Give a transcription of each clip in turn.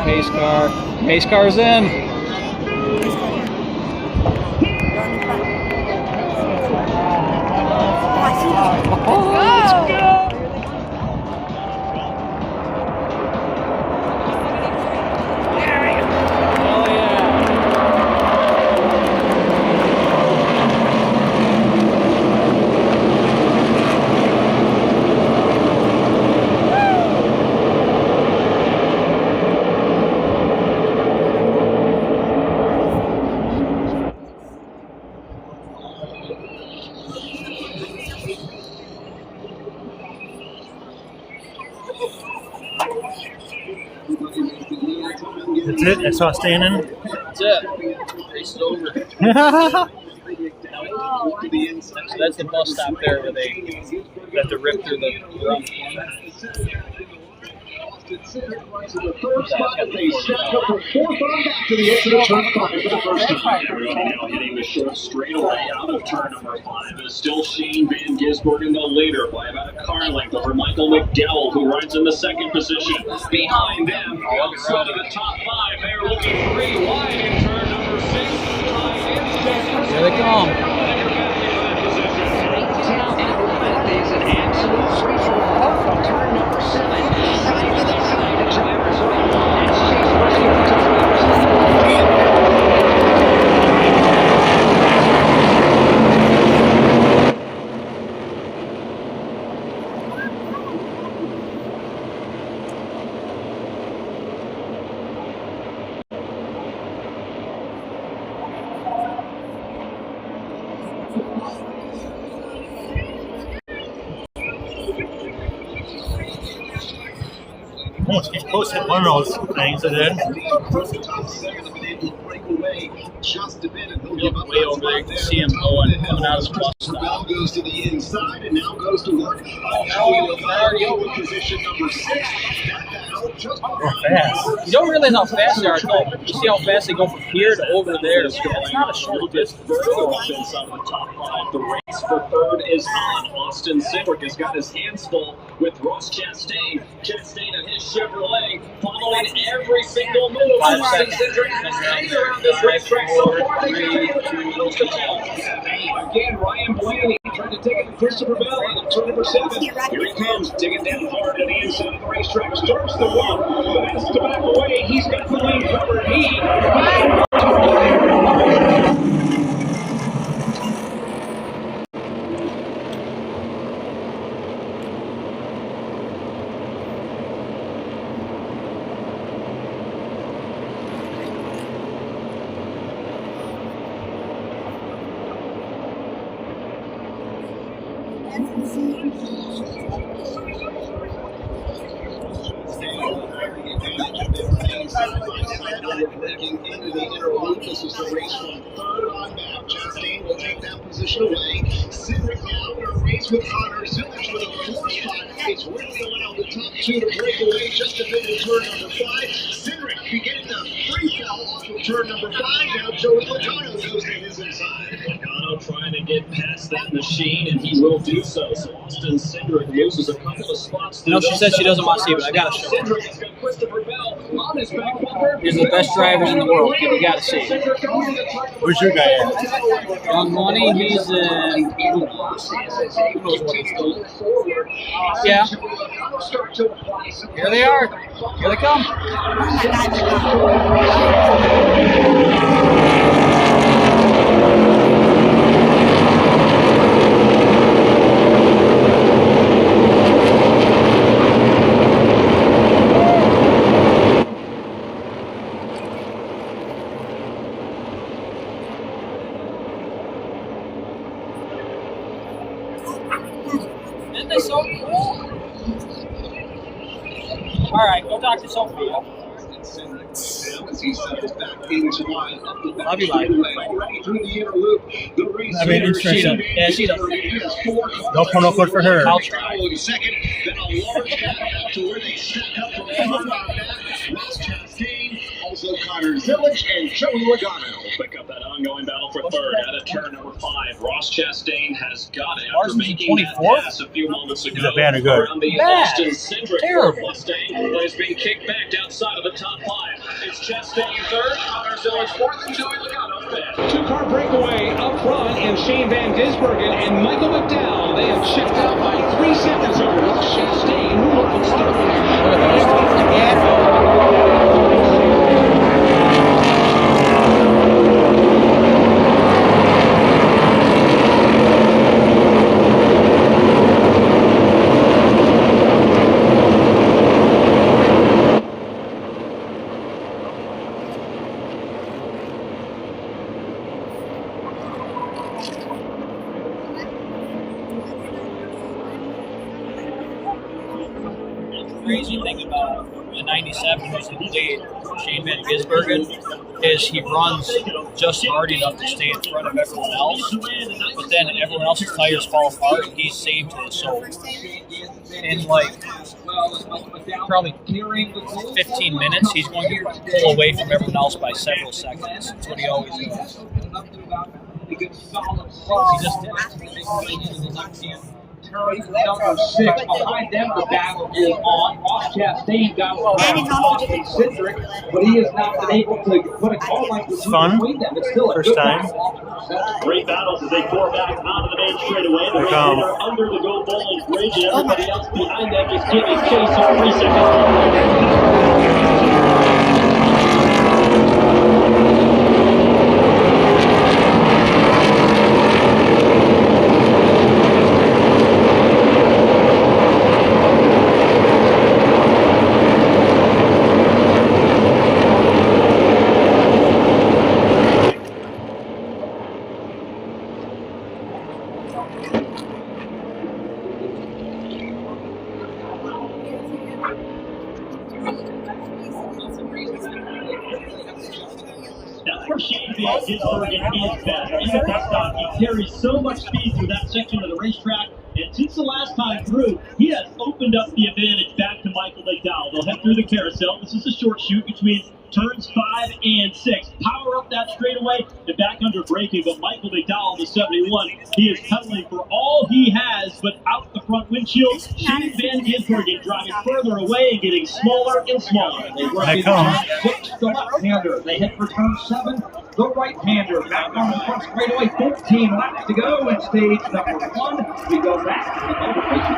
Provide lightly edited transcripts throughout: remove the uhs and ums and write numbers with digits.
Pace car. Pace car's in. Let's go. That's it? That's all staying in? That's it. Race is over. So that's the bus stop there where they have to rip through the rough corner. They step up from fourth on back to the exit of turn 5 for the first time. Now hitting the short straightaway out of turn number 5 is still Shane Van Gisbergen, the leader, by about a car length over Michael McDowell, who rides in the second position. Behind them, outside of the top 5, they're looking 3 wide in turn number 6. Here they come. Turn number 7. Almost get close to one of those things, and then Just a bit, and he'll Look way over there. You can see him going, coming out of the bus stop. Bell goes to the inside and now goes to work. In position number 6. fast. You don't realize how fast they are. No, you see how fast they go from here to over there. It's not a short distance. The race for third is on. Austin Cindric has got his hands full with Ross Chastain. Chastain and his Chevrolet following every single move. Austin Cindric hanging around this racetrack so far. Again, Ryan Blaney trying to take it to Christopher Bell on turn number 7. Here he comes, digging down hard to the inside of the racetrack. Starts the run, but has to back away. He's got the lead covered. Breaking into the inner loop. This is the race from third on back. Chastain will take that position away. Cindric now in a race with Connor Zillage with a 4-5 pace. Really allowed the top 2 to break away just a bit in turn number 5. Cindric beginning to free fall off of turn number 5. Now Joey Logano goes to his inside. Logano trying to get past that machine, and he will do so. So Austin Cindric loses a couple of spots. No, she said she doesn't want to see it, but I got to show her. Cindric has got Christopher Bell on his back bumper. He's the best drivers in the world. You got to see it. where's your guy at? Young Money, he's in. Who knows what he's doing? Yeah. Here they are. Here they come. Isn't they so cool? All right, go talk to Sophia. I'll be live. I mean, interesting. Yeah, she does. No point for her. I'll try. Second, then a large gap out to where they stack up from the front on that. Ross Chastain, also Connor Zillage, and Joey Logano will pick up that ongoing battle go for third out of turn number 5. Ross Chastain has got it after Larson's making that 24th? pass a few moments ago. Is that bad or good? Around the Bad. Austin-centric Terrible. Mustang, but is being kicked back outside of the top 5. It's Chastain third, Connor Zillage fourth, and Joey Logano fifth. Two-car breakaway up front, and Shane Van Gisbergen and Michael McDowell. They have checked out by 3 seconds over Ross Chastain, who looks third. Crazy thing about the 97 who's in the lead, Shane Van Gisbergen, is he runs just hard enough to stay in front of everyone else, but then everyone else's tires fall apart and he's saved his. So in like probably 15 minutes, he's going to pull away from everyone else by several seconds. That's what he always does. He just Turn number 6. Behind them, the battle is on. Ross Chastain got Austin-centric, but he has not been able to put a car like this between them. It's still a First good time. Great battles as they pour back onto the main straightaway. The race leader under the Go Bowling Bridge, and everybody else behind them is giving chase on 3 seconds. That's where Shane Van Gisbergen is best. He's the best on. He carries so much speed through that section of the racetrack. And since the last time through, he has opened up the advantage back to Michael McDowell. They'll head through the carousel. This is a short shoot between turns 5 and 6. Power up that straightaway and back under braking. But Michael McDowell, the 71, he is pedaling for all he has, but out the front windshield. Shane Van Gisbergen driving further away and getting smaller and smaller. They work in turn 6, the left-hander. They head for turn 7. The right-hander back on the front straightaway, 15 laps to go in stage number 1. We go back to the motivation.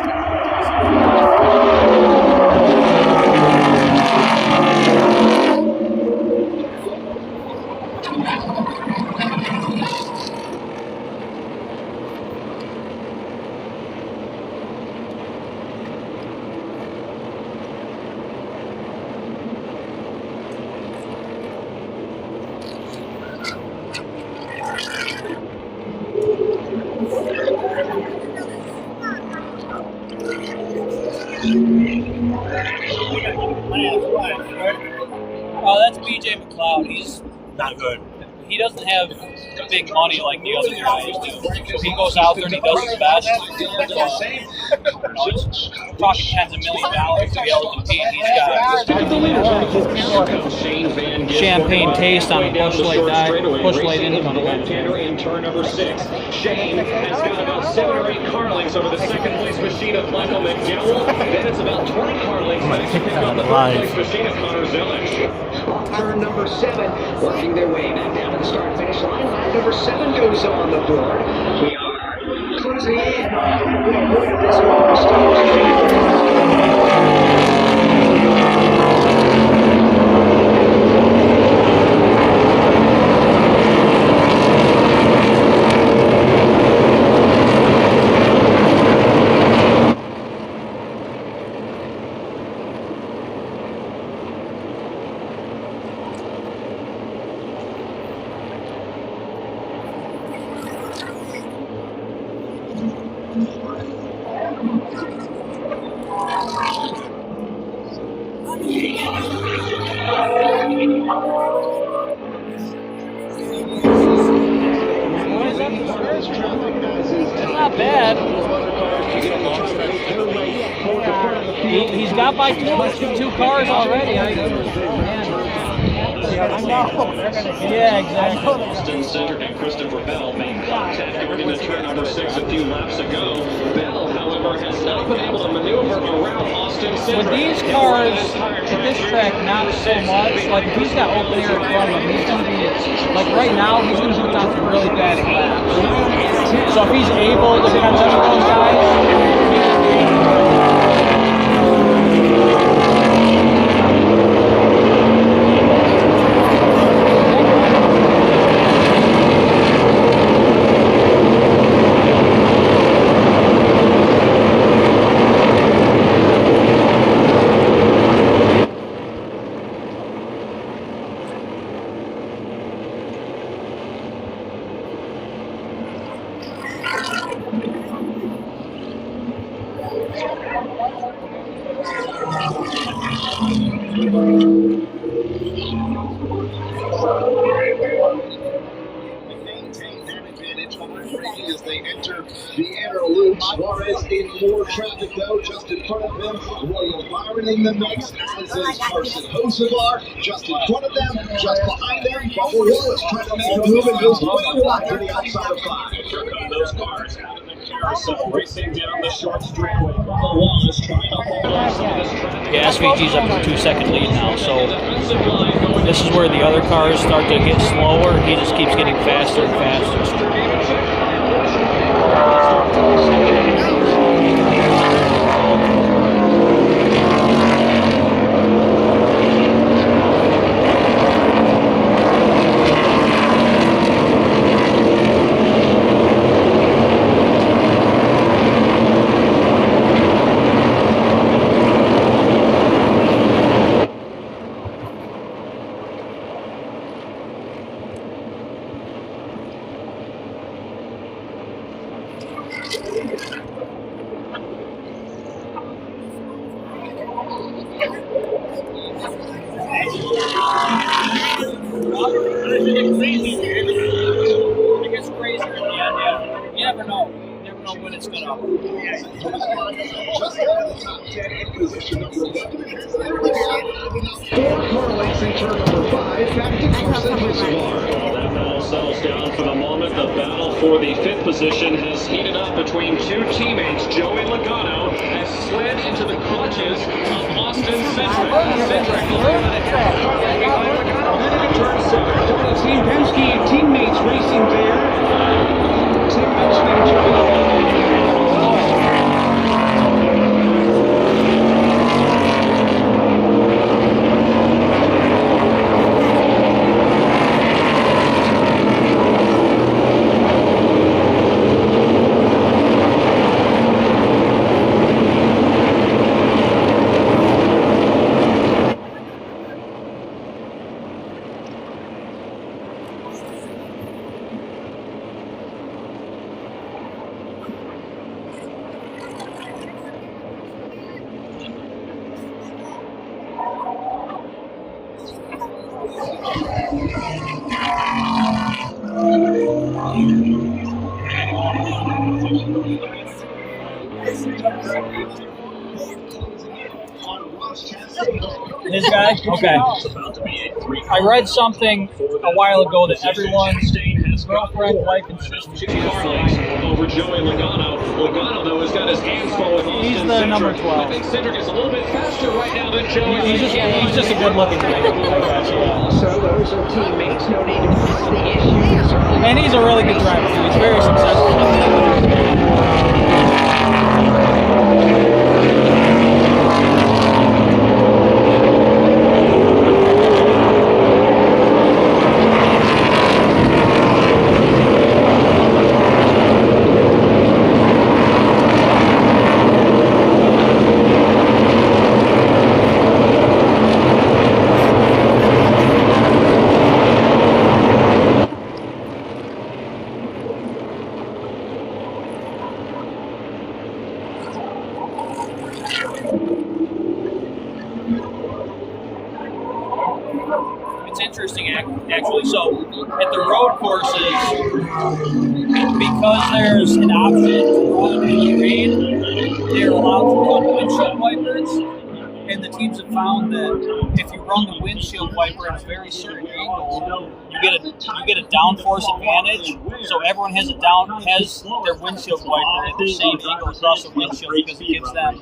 Oh, that's BJ McLeod. He's Not good. he doesn't have big money like the other guys do. So he goes out there and he does his best. So, he's talking tens of $millions to be able to compete. He's got champagne taste on a Busch Light engine on the left-hander in turn number 6. Shane has got about 7 or 8 car lengths over the second place machine of Michael McDowell. Then it's about 20 car lengths to pick up the third place machine of Connor Zillage. Off turn number 7, working their way back down to the start-finish line. Lap number 7 goes on the board. We are closing in. We avoided this one. not bad. He's got by two cars already. I know. They're gonna get Yeah, exactly. Austin Cedric and Christopher Bell made contact going into turn number 6 a few laps ago. Bell, however, has not been able to maneuver around Austin Cedric. With these cars, at this track, not so much. Like, if he's got open air in front of him, he's going to be, like right now, he's going to put down some really fast laps. So if he's able to catch up with those guys, maintain that advantage already as they enter the inner loop. Suarez in more traffic though, just in front of them. William Byron in the mix, as is Carson Hosevar, just in front of them, just behind them. Bubba Wallace trying to make a move and goes way wide to the outside of 5. Here come those cars out of the carousel, racing down the short straightaway. Bubba Wallace trying to hold on some of this traffic. yeah, SVG's up to a 2-second lead now. So this is where the other cars start to get slower. He just keeps getting faster and faster. It gets crazier at the end, yeah. You never know. You never know when it's going to. Just out of the top 10 in position number 11. 4 car lengths in turn number 5. Back to Carson Hosevar. That battle settles down for the moment. The battle for the 5th position has heated up between 2 teammates. Joey Logano has slid into the clutches of Austin Cedric. Cedric looking at it. Behind Logano, heading to turn 7. Tony Team Penske teammates racing there. Tim mentioning Joey. This guy? Okay. I read something a while ago that everyone's girlfriend, wife, and sister. Over Joey Logano. Logano, though, has got his hands full with Austin He's the number 12. I think Cedric is a little bit faster right now than Joey. He's just a good-looking guy. So those are teammates, no need to press the issues. And he's a really good driver, too. He's very successful. It's interesting, actually. So, at the road courses, because there's an option to run in the rain, they're allowed to run windshield wipers. and the teams have found that if you run the windshield wiper at a very certain angle, you get a downforce advantage. So everyone has their windshield wiper at the same angle across the windshield because it gives them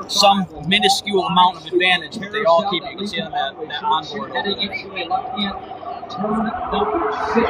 some minuscule amount of advantage that they all keep. You can see on that onboard. Turn number 6.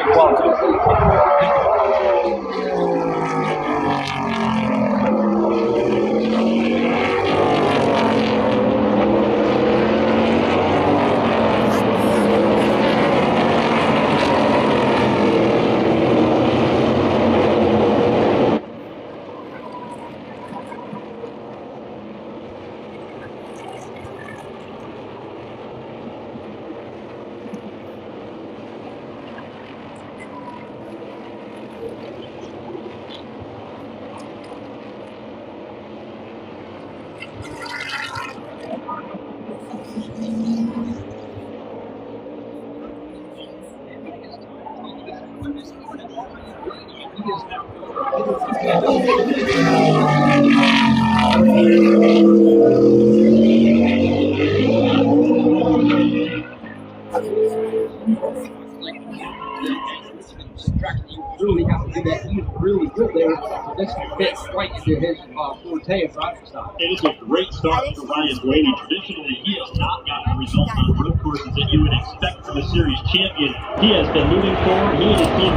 Really have to do that. He's really good there. This fits right into his forte of driving style. It is a great start for Ryan Blaney. Traditionally, he has not gotten the results on road courses that you would expect from a series champion. He has been moving forward. He and his team.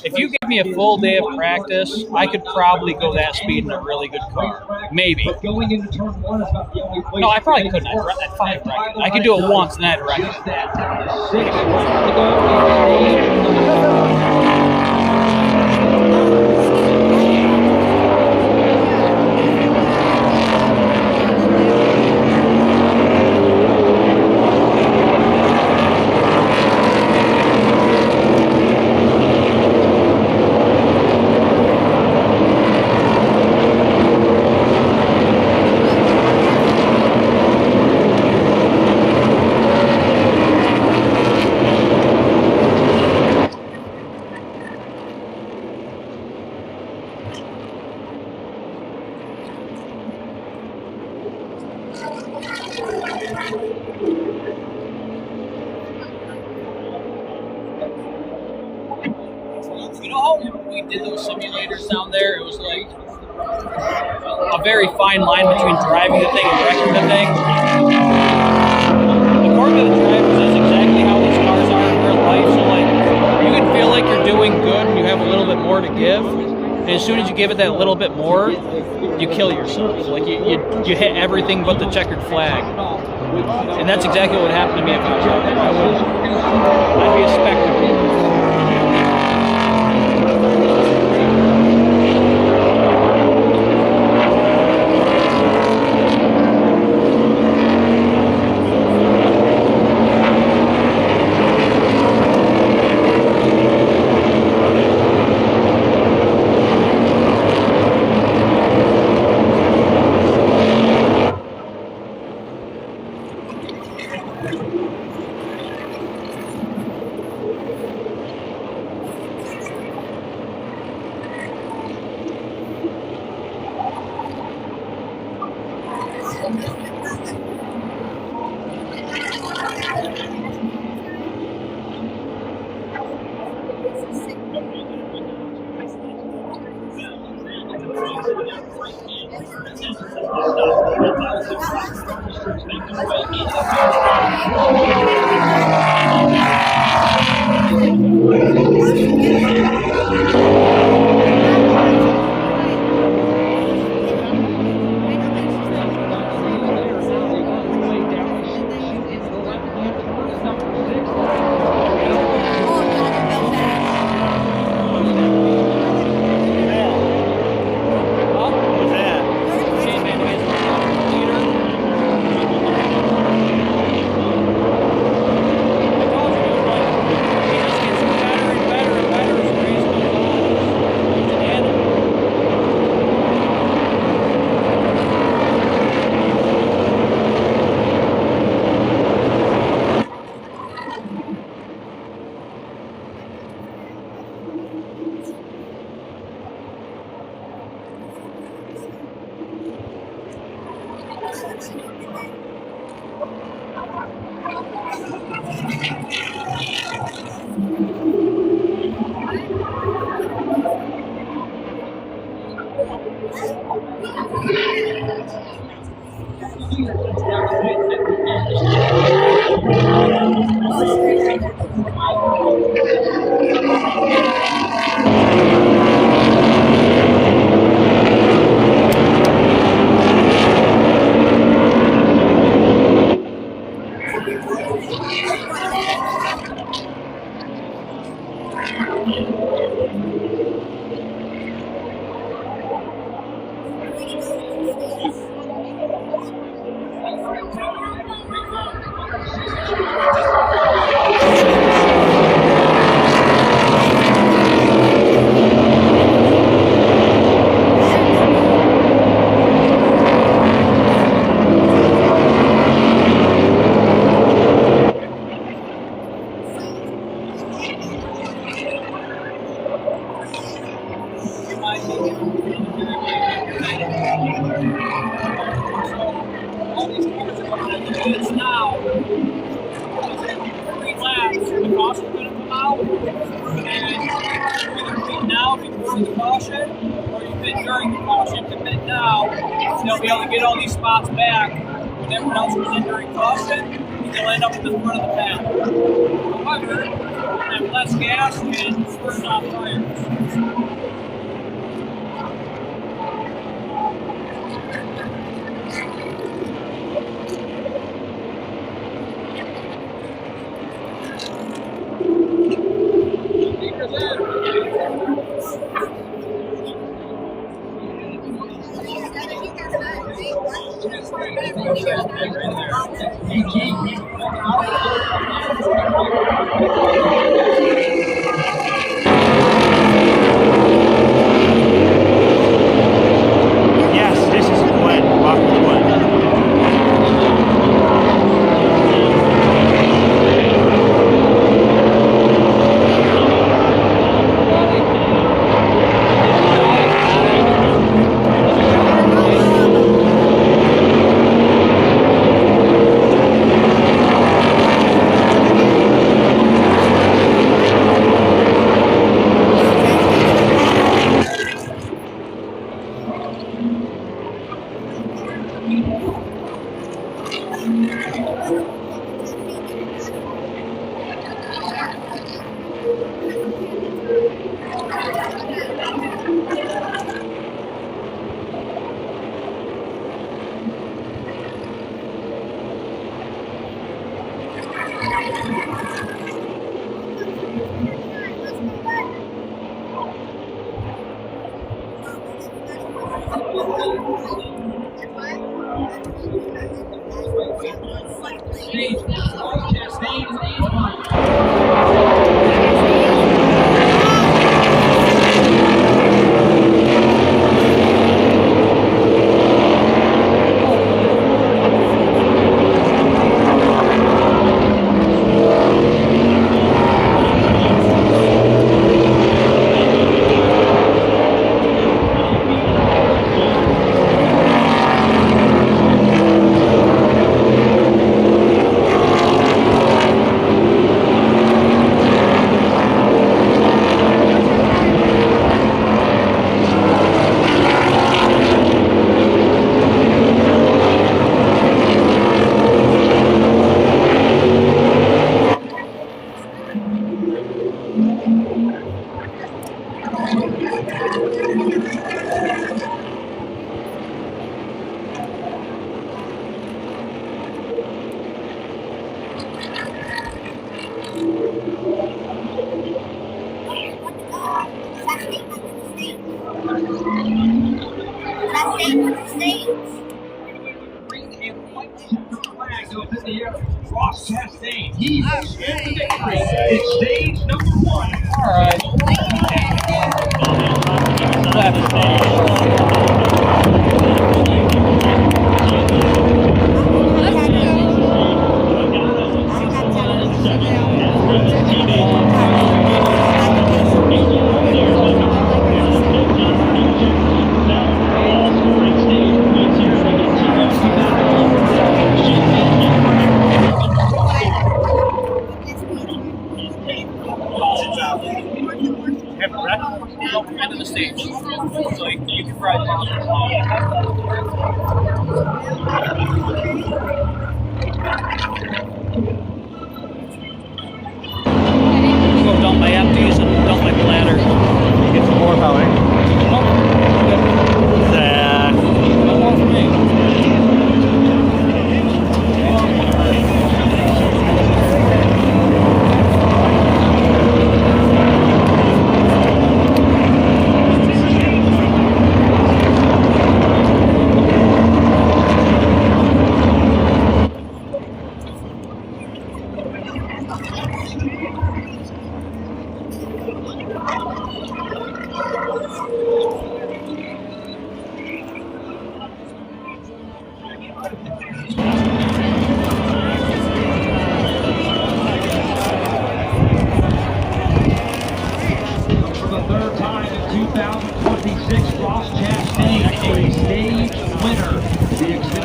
If you give me a full day of practice, I could probably go that speed in a really good car. Maybe. But going into turn 1 is about the only place. No, I probably couldn't. I'd probably wreck it. I could do it once and I'd wreck it. Just that. 6 to go. You know how we did those simulators down there? It was like a very fine line between driving the thing and wrecking the thing. According to the drivers, that's exactly how these cars are in real life. So like, you can feel like you're doing good and you have a little bit more to give. And as soon as you give it that little bit more, you kill yourself. Like you hit everything but the checkered flag. And that's exactly what would happen to me if I was out there. I'd be a spectacle. They'll be able to get all these spots back when everyone else was in during caution, and they'll end up at the front of the pack. However, they have less gas and burn off tires. Yes, this is Glen, Watkins Glen. Ross Chastain, he's in the victory. It's stage number 1. All right.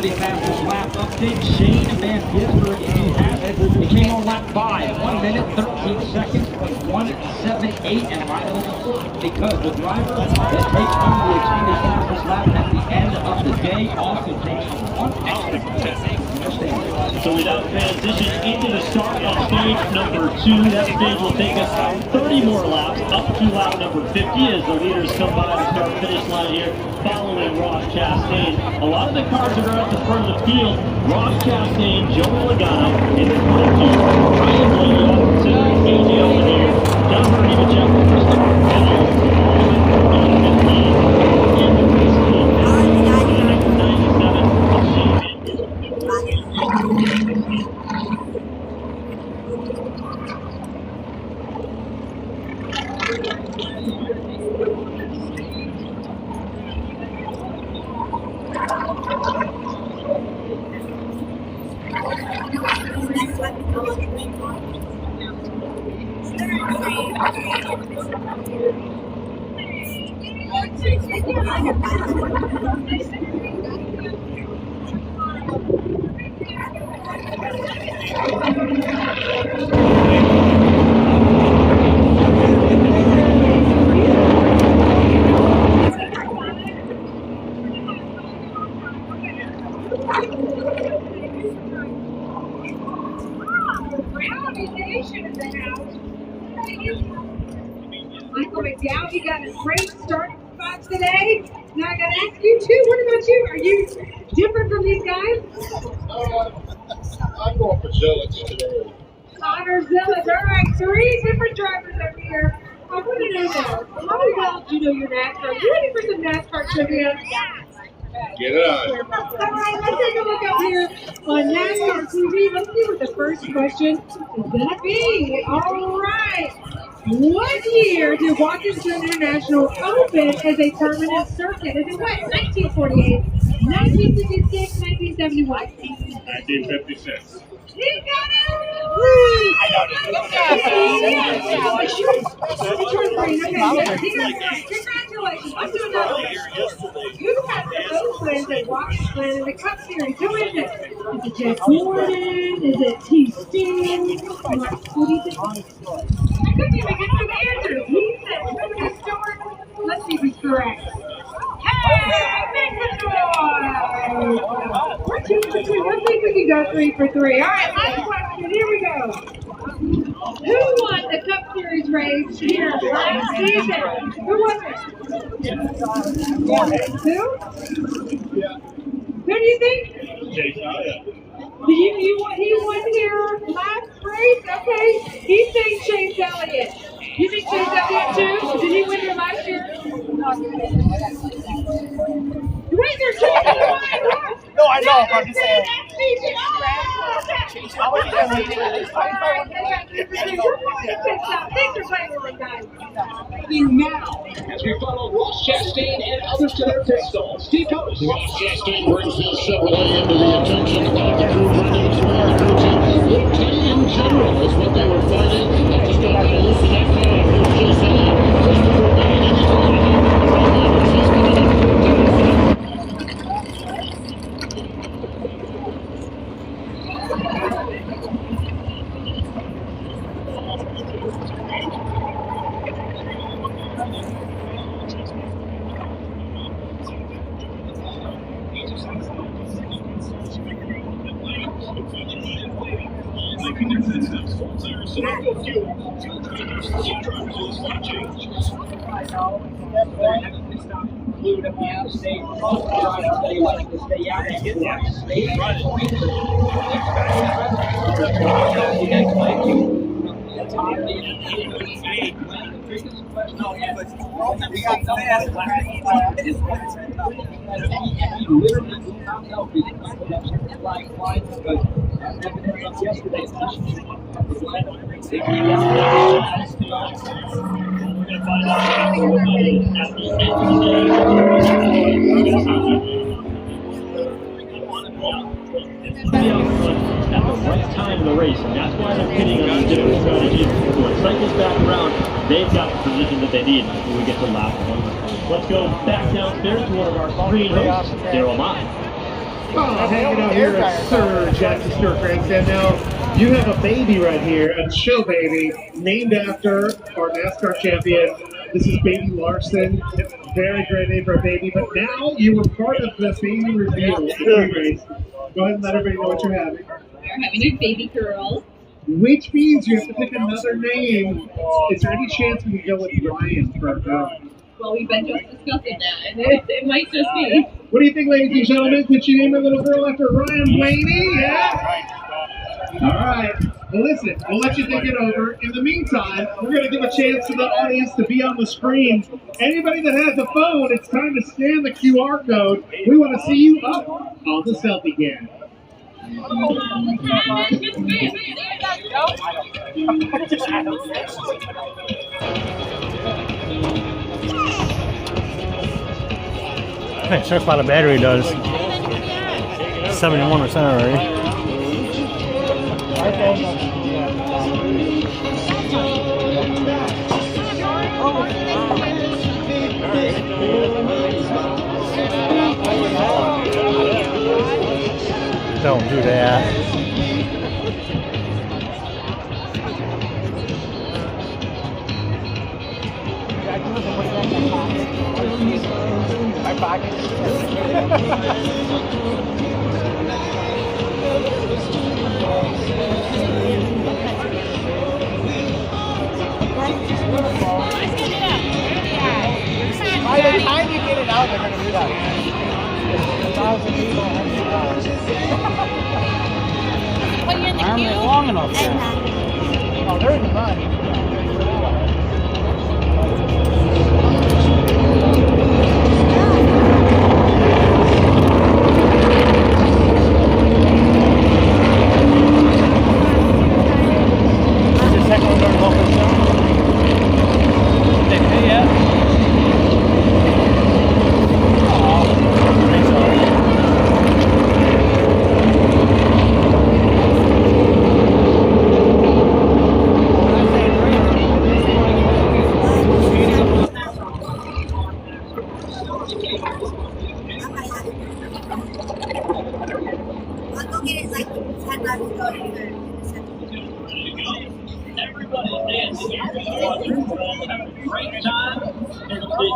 the fastest lap update. Shane Van Gisbergen, if you have it, he came on lap 5, 1 minute, 13 seconds, 1:78, and right over the foot, because the driver that takes home the extended fastest lap at the end of the day also takes home 1 extra point. So we now transition into the start of stage number 2. That stage will take us 30 more laps up to lap number 50 as the leaders come by the start-finish line here following Ross Chastain. A lot of the cars that are at the front of the field, Ross Chastain, Joey Logano, in the 22, Ryan Blaney, AJ Allmendinger, John Murray, Jeff Christopher, and all in the 15. In the race team, 97 of Shane Van Michael McDowell, you got a great starting spot today. Now I got to ask you too, what about you? Are you different from these guys? I'm going for Zillage today. Connor Zillage, all right, 3 different drivers over here. I want to know though, how well do you know your NASCAR? Are you ready for some NASCAR trivia? Get it on. All right, let's take a look up here on NASCAR TV. Let's see what the first question is going to be. All right. What year did Watkins Glen International open as a permanent circuit? Is it what? 1948, 1956, 1971? 1956. He got it! Congratulations. Let's do another one. Who has the most wins at Watkins Glen in the Cup Series? Who is it? Is it Jeff Gordon? Is it T. Steen? What do you think? I couldn't even get to the answer. He said Trinity Stewart. Let's see if he's correct. Hey, make the noise! We're 2 for 2. Let's see if we can go 3 for 3. All right, last question. Here we go. Who won the Cup Series race here last season? Who was it? Who? Who do you think? He won here last race? Okay. He thinks Chase Elliott. You think Chase Elliott too? Did he win here last year? Wait, they're changing the line. No, I know, but I'm just saying. Now, as we follow Ross Chastain and others to their pit stalls. Steve Coates. Ross Chastain brings his Chevrolet into the attention of the crew running through the crew team. The team in general is what they were fighting. Just got to listen that car. Here's Chase Elliott. Christopher Bane is trying to get He's coming up. At the right time in the race, and that's why they're pitting on a different strategy. When it cycles back around, they've got the position that they need when we get to lap 1. Let's go back downstairs to one of our screen hosts, Daryl Mott. hanging out here at Sir Jackson Stewart Grandstand. Now, you have a baby right here, a show baby, named after our NASCAR champion. This is Baby Larson. Very great name for a baby. But now you were part of the baby reveal pre-race. Go ahead and let everybody know what you're having. We're having a baby girl. Which means you have to pick another name. Is there any chance we could go with Ryan for a girl? Well, we've been just discussing that, and it might just be. What do you think, ladies and gentlemen? Could you name a little girl after Ryan Blaney? Yeah? All right. Well, listen, we'll let you think it over. In the meantime, we're going to give a chance to the audience to be on the screen. Anybody that has a phone, it's time to scan the QR code. We want to see you up on the selfie cam. I think check how the battery does. 71% already. Don't do that. My pocket. By the time you get it out, they're going to do that. 1,000 people. But you're in the queue. Aren't long enough there? Oh, they're in the mud.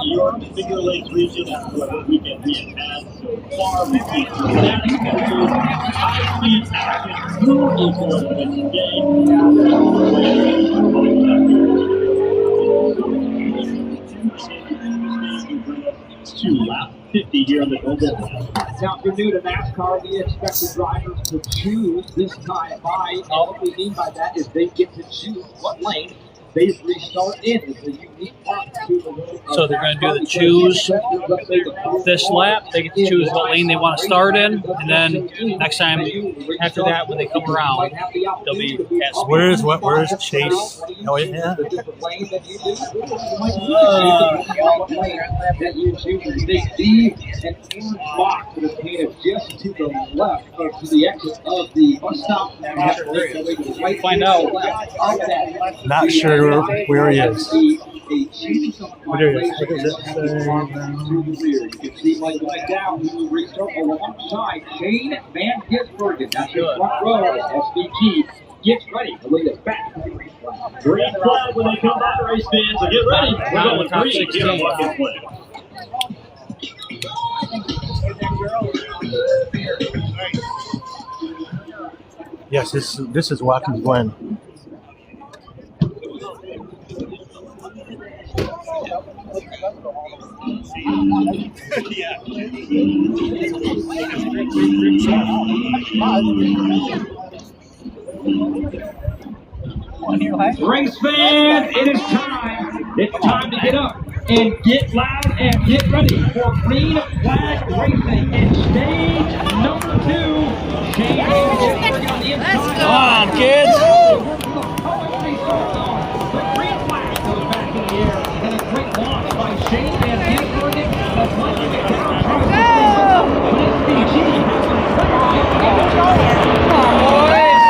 Your Finger Lakes region after what weekend we have had so far. High-speed action truly for today. To lap 50 here on the Golden. Now, if you're new to NASCAR, we expect the drivers to choose this time by. And what we mean by that is they get to choose what lane they restart in. It's a unique part to the road. So they're going to do the choose this lap. They get to choose what lane they want to start in, and then next time after that, when they come around, they'll be at speed. Where's Chase? Oh yeah. That you choose is they see an orange box that is painted just to the left or to the exit of the bus stop. Find out. Not sure where he is. What is it? You can see like right down, we will recircle alongside Shane Van Gisbergen. That's your front row as SVG gets ready to lead us back to the race flag. Green flag when they come by, race fans, so get ready. We're going top green 16. here on Watkins Glen. Yes, this is Watkins Glen. Race fans, it is time. It's time to get up and get loud and get ready for green flag racing in stage number 2. Shane Van Gisbergen on the inside. Come on, kids. The green flag goes back in the air, and a great launch by Shane Van Gisbergen. But once you get down, but SVG has Come on, boys.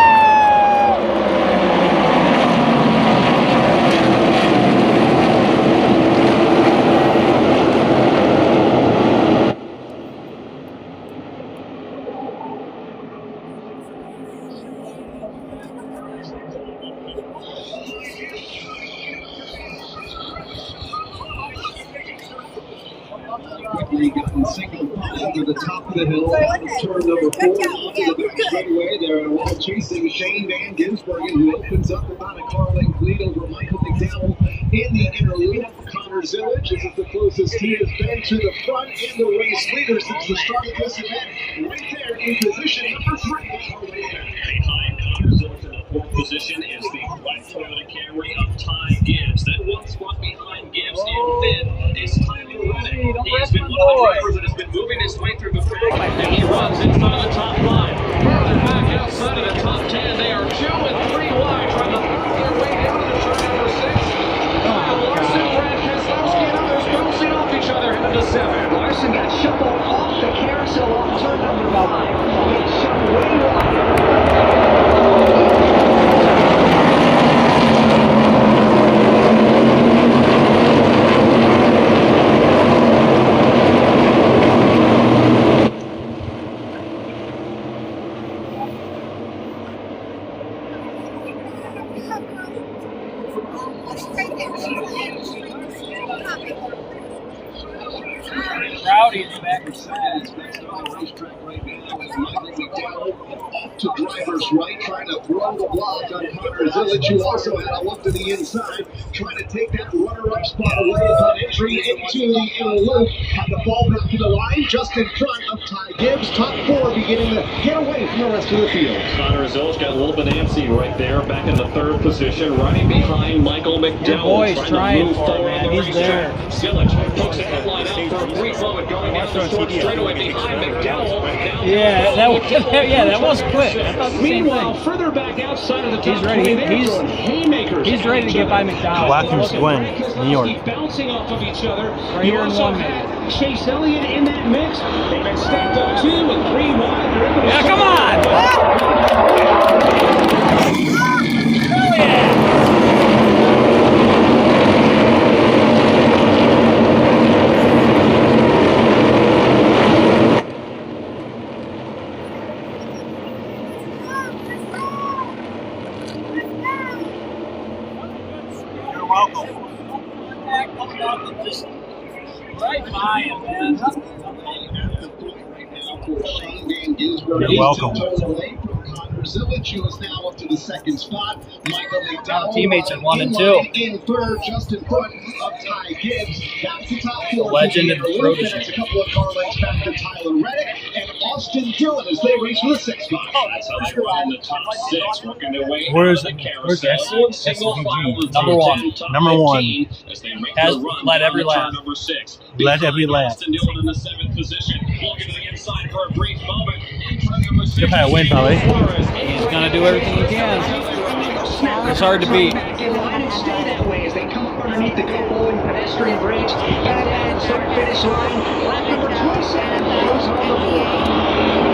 Quickly gotten single file to the top of the hill, out of turn number 4, onto the back straightaway. They're all chasing Shane Van Gisbergen, who opens up about a car length lead over Michael McDowell in the inner loop. Connor Zillage is the closest he has been to the front and the race leader since the start of this event. Right there in position number 3. Behind Connor Zillage in the 4th position is the black Toyota Camry of Ty Gibbs. Then one spot behind Gibbs in 5th is Tyler Reddick. He has been one of the drivers that has been moving his way through the pack, and he runs in front of the top 5. Further back outside of the top 10, they are 2 and 3 wide, trying to find their way down to turn number 6. Larson, Brad Keselowski, and others bouncing off each other headed to 7. Larson got shuffled off the carousel off turn number 5. He got shoved way wide. Rowdy in the back of the To driver's right, trying to throw the block on Connor Zillage, who also had a look to the inside, trying to take that runner-up spot away upon entry into the inner loop. Had the ball back to the line, just in front of Ty Gibbs. Top 4 beginning to get away from the rest of the field. Connor Zillage got a little bit antsy right there, back in the 3rd position, running behind Michael McDowell. Your boy's trying to move for it, forward man. on the He's there. Zillage hooks the headline out for a brief moment, going down the short straightaway behind McDowell. Yeah, that was quick. I thought the same Meanwhile, thing. further back outside of the top He's ready. 20, they're throwing haymakers. He's ready to get by McDowell. Watkins Glen, New York. Bouncing off of each other. Right You here in also 1 minute. had Chase Elliott in that mix. They've been stacked up 2 and 3 wide. They're able to Yeah, come on! Hell yeah! You're welcome. Just right by him, man. You're welcome. Zillage, who is now up to the 2nd spot. Michael McDowell. Teammates at 1 and 2. In 3rd, just in front of Ty Gibbs. That's the top 4. Legend in the loop, and protege. it's a couple of car lengths back to Tyler Reddick and Austin Dillon as they race for the 6th spot. That's how they run in the top 6, working their way Where's out of the where's carousel. that? Single file with Number top 1. 10, top Number 1. 15 as they make Has the run led down every to turn lap. number 6. Led every lap. Austin Dillon in the 7th position. Looking to the inside for a brief moment. In turn number 6. You're gonna win, probably. He's gonna do everything he can. It's hard to beat. Back in line and stay that way as they come up underneath the go-bowling pedestrian bridge. Headed down the start-finish line. Lap number 27 goes on the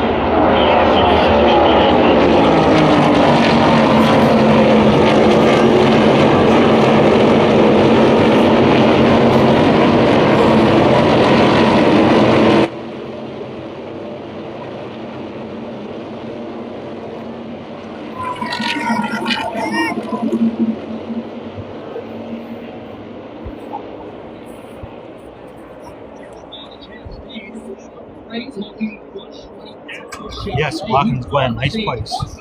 Yes, Watkins Glen, nice place. And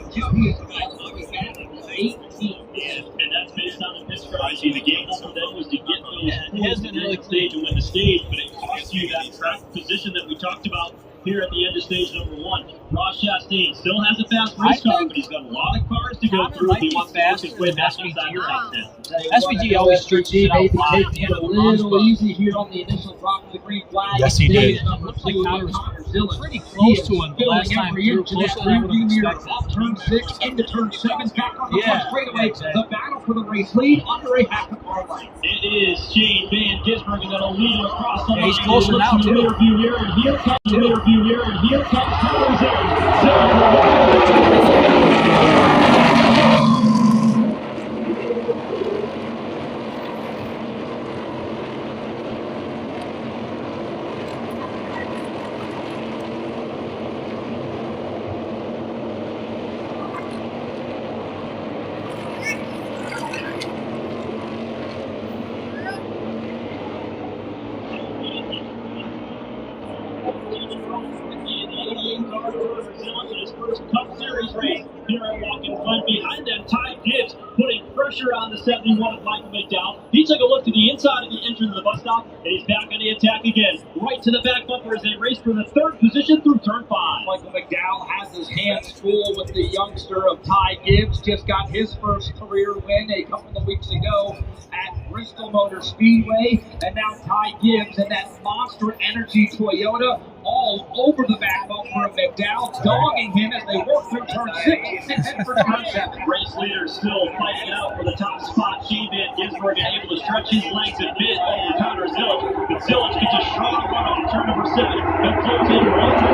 that's based on the pit strategy. The game for them was to get those points in the early stage and win the stage, but it cost you that track position that we talked about here at the end of stage number 1. Ross Chastain still has a fast race car, but he's got a lot of cars to go through if he wants to work his way back inside the top 10. SVG always stretches it out maybe wide at the taking end it a of the runs, little but easy here on the initial drop of the green flag. Yes, he did. looks like Connor was pretty close to him the last time through, closer than I would have expected. Off turn 6 into turn 7, back on the Yeah, front straightaway. exactly. The battle for the race lead under a half a car length. It is Shane Van Gisbergen that'll lead him across the line. he's closer He looks now, to the too. rear view here, and here comes the rear view here, and here comes Tyler Zillage. the 71 of Michael McDowell. He took a look to the inside of the entrance of the bus stop, and he's back on the attack again. Right to the back bumper as they race for the third position through turn 5. Michael McDowell has his hands full with the youngster of Ty Gibbs. Just got his first career win a couple of weeks ago at Bristol Motor Speedway. And now Ty Gibbs and that Monster Energy Toyota all over the back bumper of McDowell, dogging him as they work through turn 6 and head for turn 7. Race leader still fighting it out for the top spot. Shane Van Gisbergen able to stretch his legs a bit over Connor Zillage. But Zillage gets a strong run on turn number 7 and floats in right to the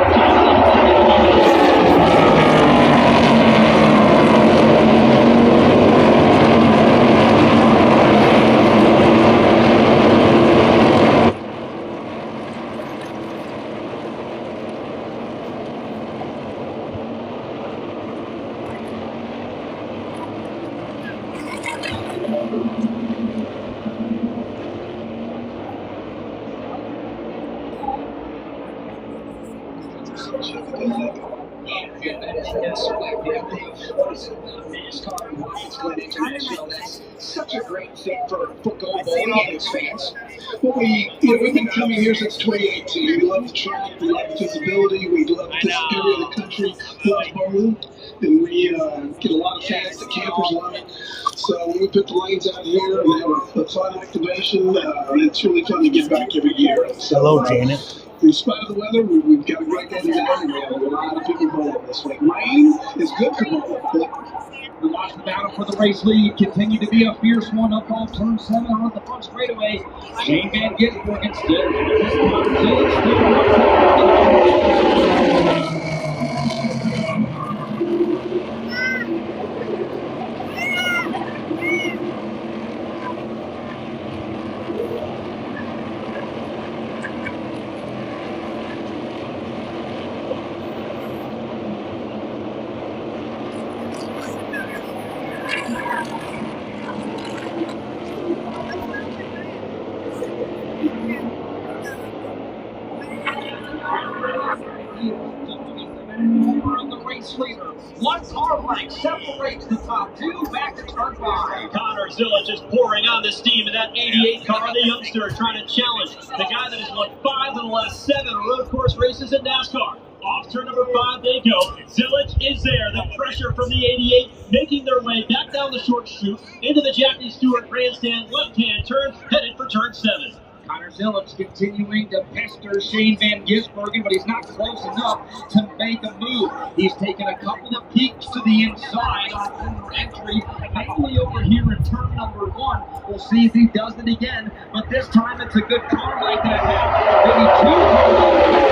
NASCAR and Watkins Glen International. That's such a great fit for go bowling and its fans. Well, we've been coming here since 2018. We love the track, we love the visibility, we love this area of the country, loves bowling, and we get a lot of fans. The campers love it. So when we put the lanes out here and have a fun activation, it's really fun to get back every year. So, Hello, Janet. In spite of the weather, we've got a great day today, and we have a lot of people bowling this week. Rain is good for bowling. We watch the battle for the race lead continue to be a fierce one up on turn 7 on the front straightaway. Shane Van Gisbergen still the race leader. One car rank separates the top 2 back to turn 5. Connor Zillage is pouring on the steam in that 88 car. The youngster trying to challenge the guy that has won 5 of the last 7 road course races in NASCAR. Off turn number 5 they go. Zillage is there. The pressure from the 88 making their way back down the short chute into the Jackie Stewart grandstand left-hand turn, headed for turn 7. Connor Zillage continuing to pester Shane Van Gisbergen, but he's not close enough to make a move. He's taken a couple of peeks to the inside on corner entry, mainly over here in turn number 1. We'll see if he does it again, but this time it's a good car like that now. Maybe 2 cars.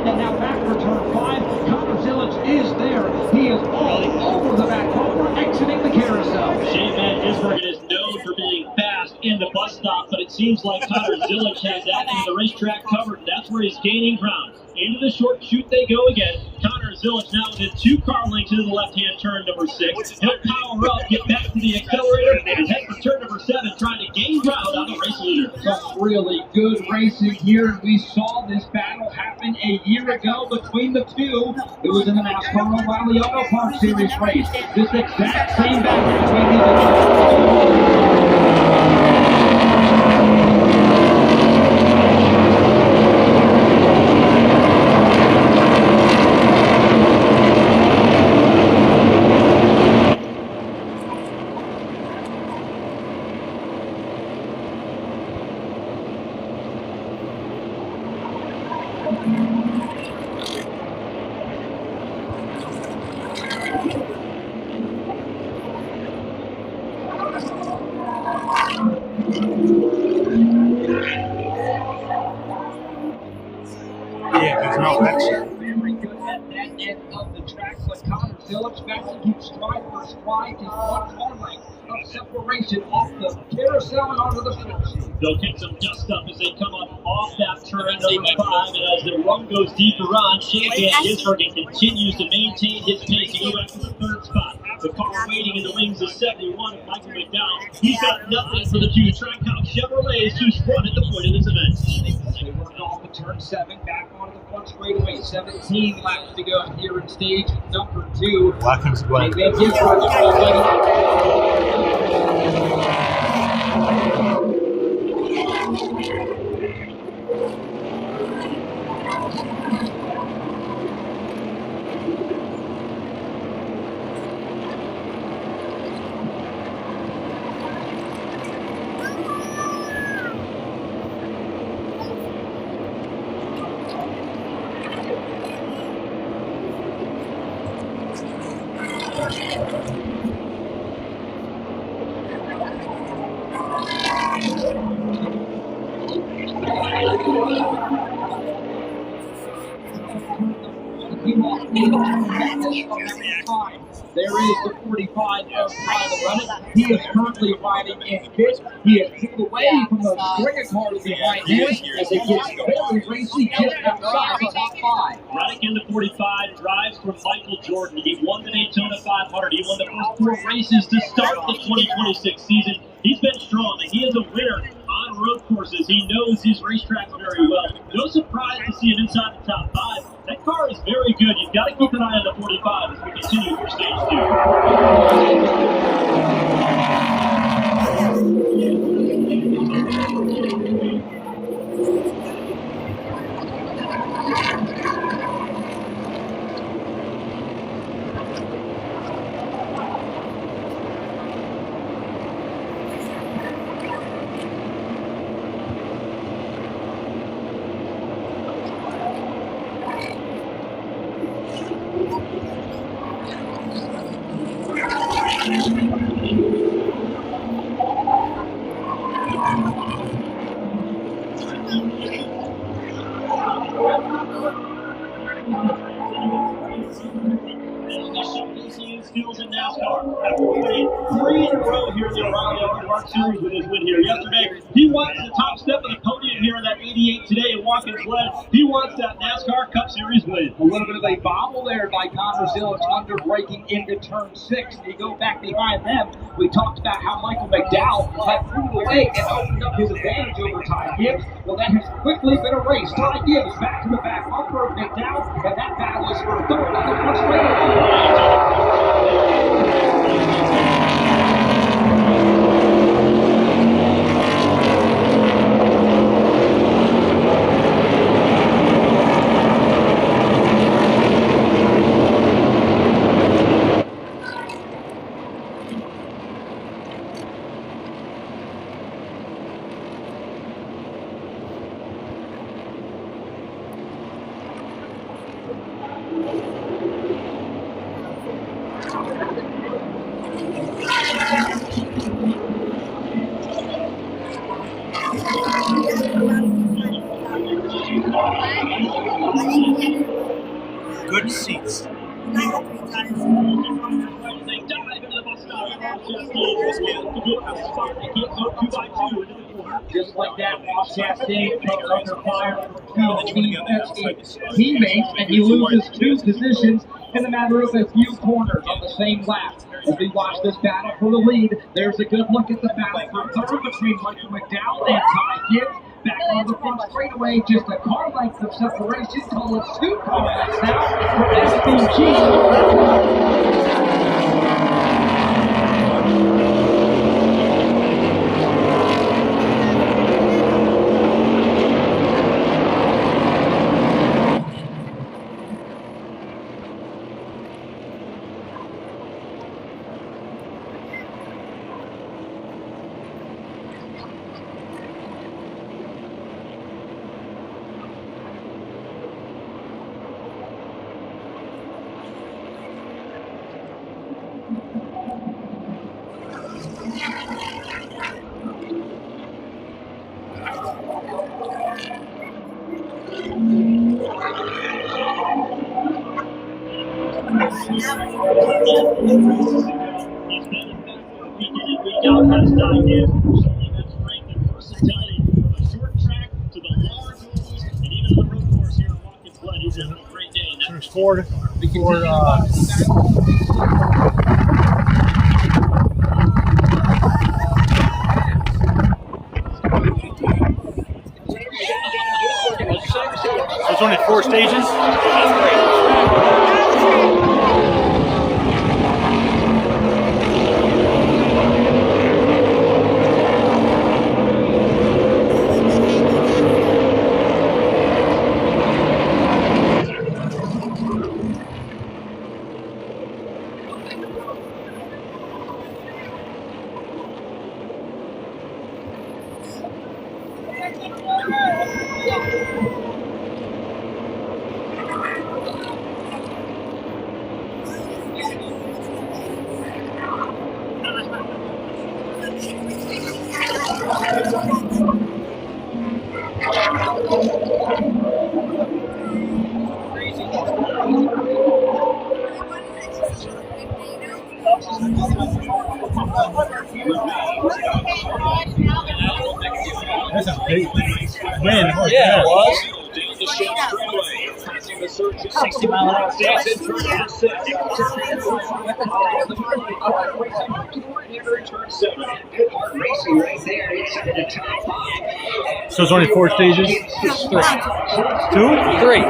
And now back for turn 5. Connor Zillage is there. He is all over the back bumper, exiting the carousel. Shane Van Gisbergen is known for being fast in the bus stop, but it seems like Connor Zillage has that in the racetrack covered, and that's where he's gaining ground. Into the short chute they go again. Connor Zillage now within 2 car lengths into the left-hand turn number 6. He'll power up, get back to the accelerator, and head for turn number 7, trying to gain ground on the race leader. Some really good racing here. We saw this battle happen a year ago between the 2. It was in the NASCAR O'Reilly Auto Parts Series race. This exact same battle between the 2. Yeah, there's no action. Very good at that end of the track, but Connor Phillips back to keep stride for stride, just 1 car length of separation off the carousel and onto the finish. They'll kick some dust up as they come up off that turn number 5, and as the run goes deeper on, Shane Van Gisbergen continues to maintain his pace to go back to the 3rd spot. The car waiting in the wings is 71 of Michael McDowell. He's got nothing for the 2 Trackhouse Chevrolets who's front at the point of this event. They work off the turn 7, back onto the front straightaway. 17 laps to go here in stage number 2. Watkins Glen. Van Gisbergen. There is the 45 of Tyler Reddick. He is currently riding in fifth. He has pulled away from the string of cars behind him as it gets very racy just outside the top 5. Reddick into 45, drives from Michael Jordan. He won the Daytona 500. He won the first 4 races to start the 2026 season. He's been strong, and he is a winner on road courses. He knows his racetrack very well. No surprise to see him inside the top 5. That car is very good. You've got to keep an eye on the 45 as we continue for stage 2. Skills in NASCAR. After winning 3 in a row here in the O'Reilly Auto Parts Series with his win here yesterday, he wants the top step of the podium here in that 88 today in Watkins Glen. He wants that NASCAR Cup Series win. A little bit of a bobble there by Connor Phillips under braking into turn 6. You go back behind them. We talked about how Michael McDowell had pulled away and opened up his advantage over Ty Gibbs. Well, that has quickly been erased. Ty Gibbs back to the back bumper of McDowell, and that battle is for 3rd on the front straightaway. Good seats. Just like that, Ross Chastain comes under fire from 2 teammates, and he loses 2 positions in the matter of a few corners on the same lap. As we watch this battle for the lead, there's a good look at the battle for 3rd between Michael McDowell and Ty Gibbs. Back on the front straightaway, just a car length of separation. Call it 2 car lengths now for SVG. There's Ford. There's only 4 stages. That's a big win. Yeah, it was. 60 mile an hour. Racing right there inside the top 5. So it's only 4 stages? 2? 3.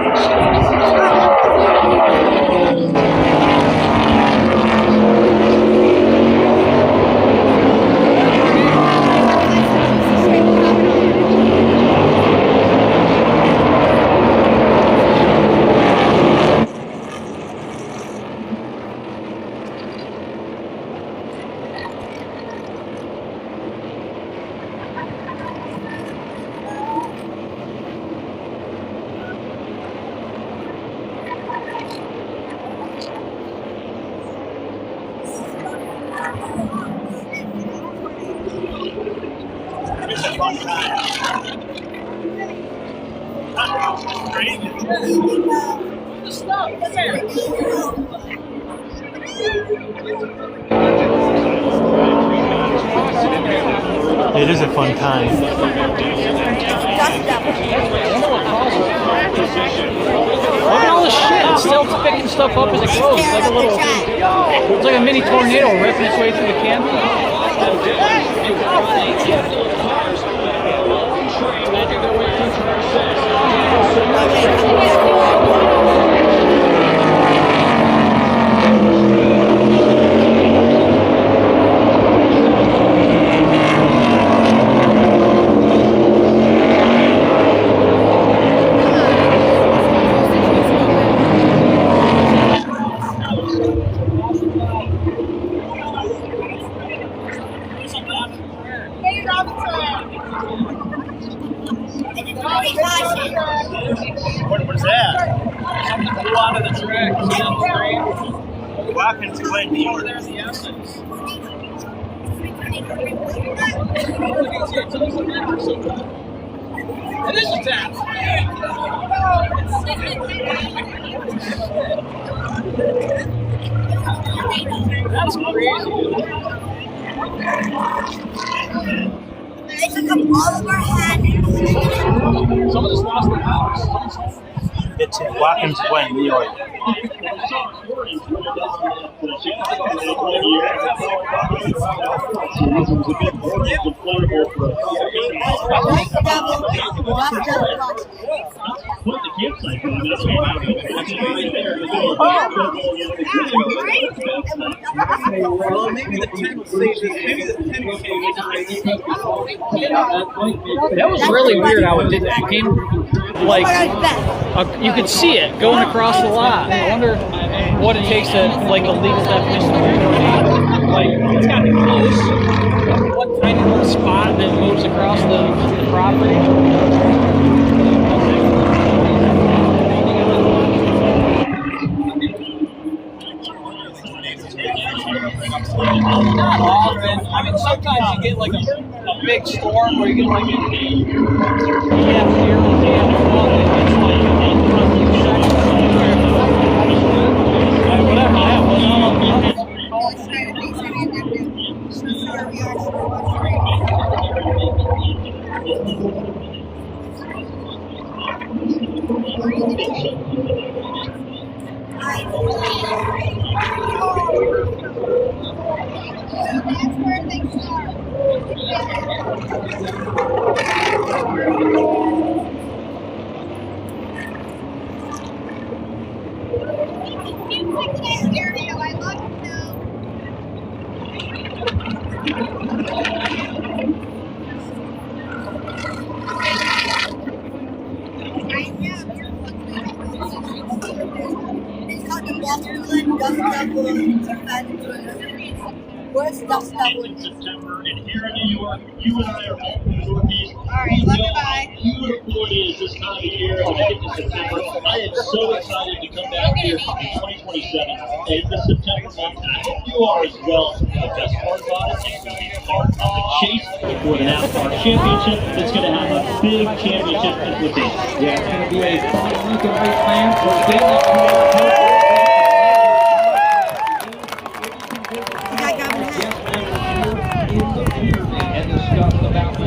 It is a fun time. Look at all this shit. It's still picking stuff up as it goes. It's like a little, it's like a mini tornado ripping its way through the canvas. What's that? Something flew onto the track. Watkins Glen, New York. There's the essence. It is a tap. That's crazy. They took up all of our hand. Someone just lost their house. It's Watkins Glen, New York. Well, maybe the 10 stages, That was really weird how it did that. It came like you could see it going across the lot. I wonder what it takes to like the legal definition of like it's got to be close. What tiny little spot that moves across the property? Not often. I mean, sometimes you get like a big storm where you get like a whatever. It's called the Watkins Glen Dust Devil. Where's Dust Devil? In September, and here in New York, you and I are both from the Northeast. Alright, love you, bye. How beautiful it is this time of year when I get to September. I am so excited to come back here in 2027 and the September month. And I hope you are as well. The best part about it is going to be part of the chase for the NASCAR Championship. It's going to have a big championship implication. Yeah, it's going to be a fun week of race plans for Bailey. And discussed about the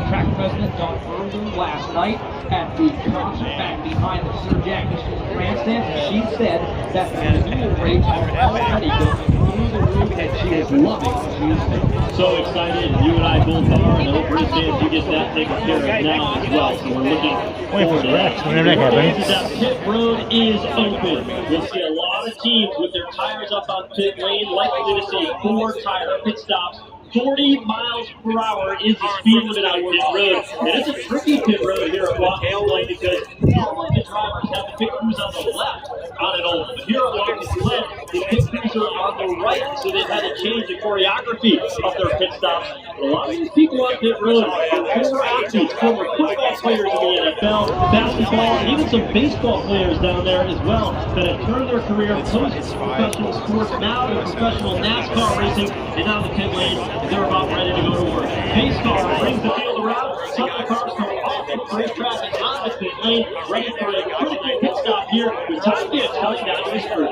track president Don Berger last night at the concert back behind the Sir Jack grandstand. She said that the new race are already going through the roof and she is loving what she is doing. So excited, you and I both are, and I hope we're saying you get that taken care of now as well. So we're looking forward to that. Whenever that happens. That pit road is open. We'll see a lot of teams with their tires up on pit lane, likely to see 4 tire pit stops. 40 miles per hour is the speed limit on pit road. And it's a tricky pit road here at Watkins Glen because normally the drivers have the pit crews on the left on it all. But here at Watkins Glen, the pit crews are on the right, so they've had to change the choreography of their pit stops. But a lot of these people on pit road are former athletes, former football players in the NFL, basketball, and even some baseball players down there as well that have turned their career post-professional sports now to professional NASCAR racing and now the pit lane. They're about ready to go to work. Pace car brings the field around. Some of the cars come off the racetrack and on the pit lane, ready for a critical pit stop here with Tom Gibbs coming down this road.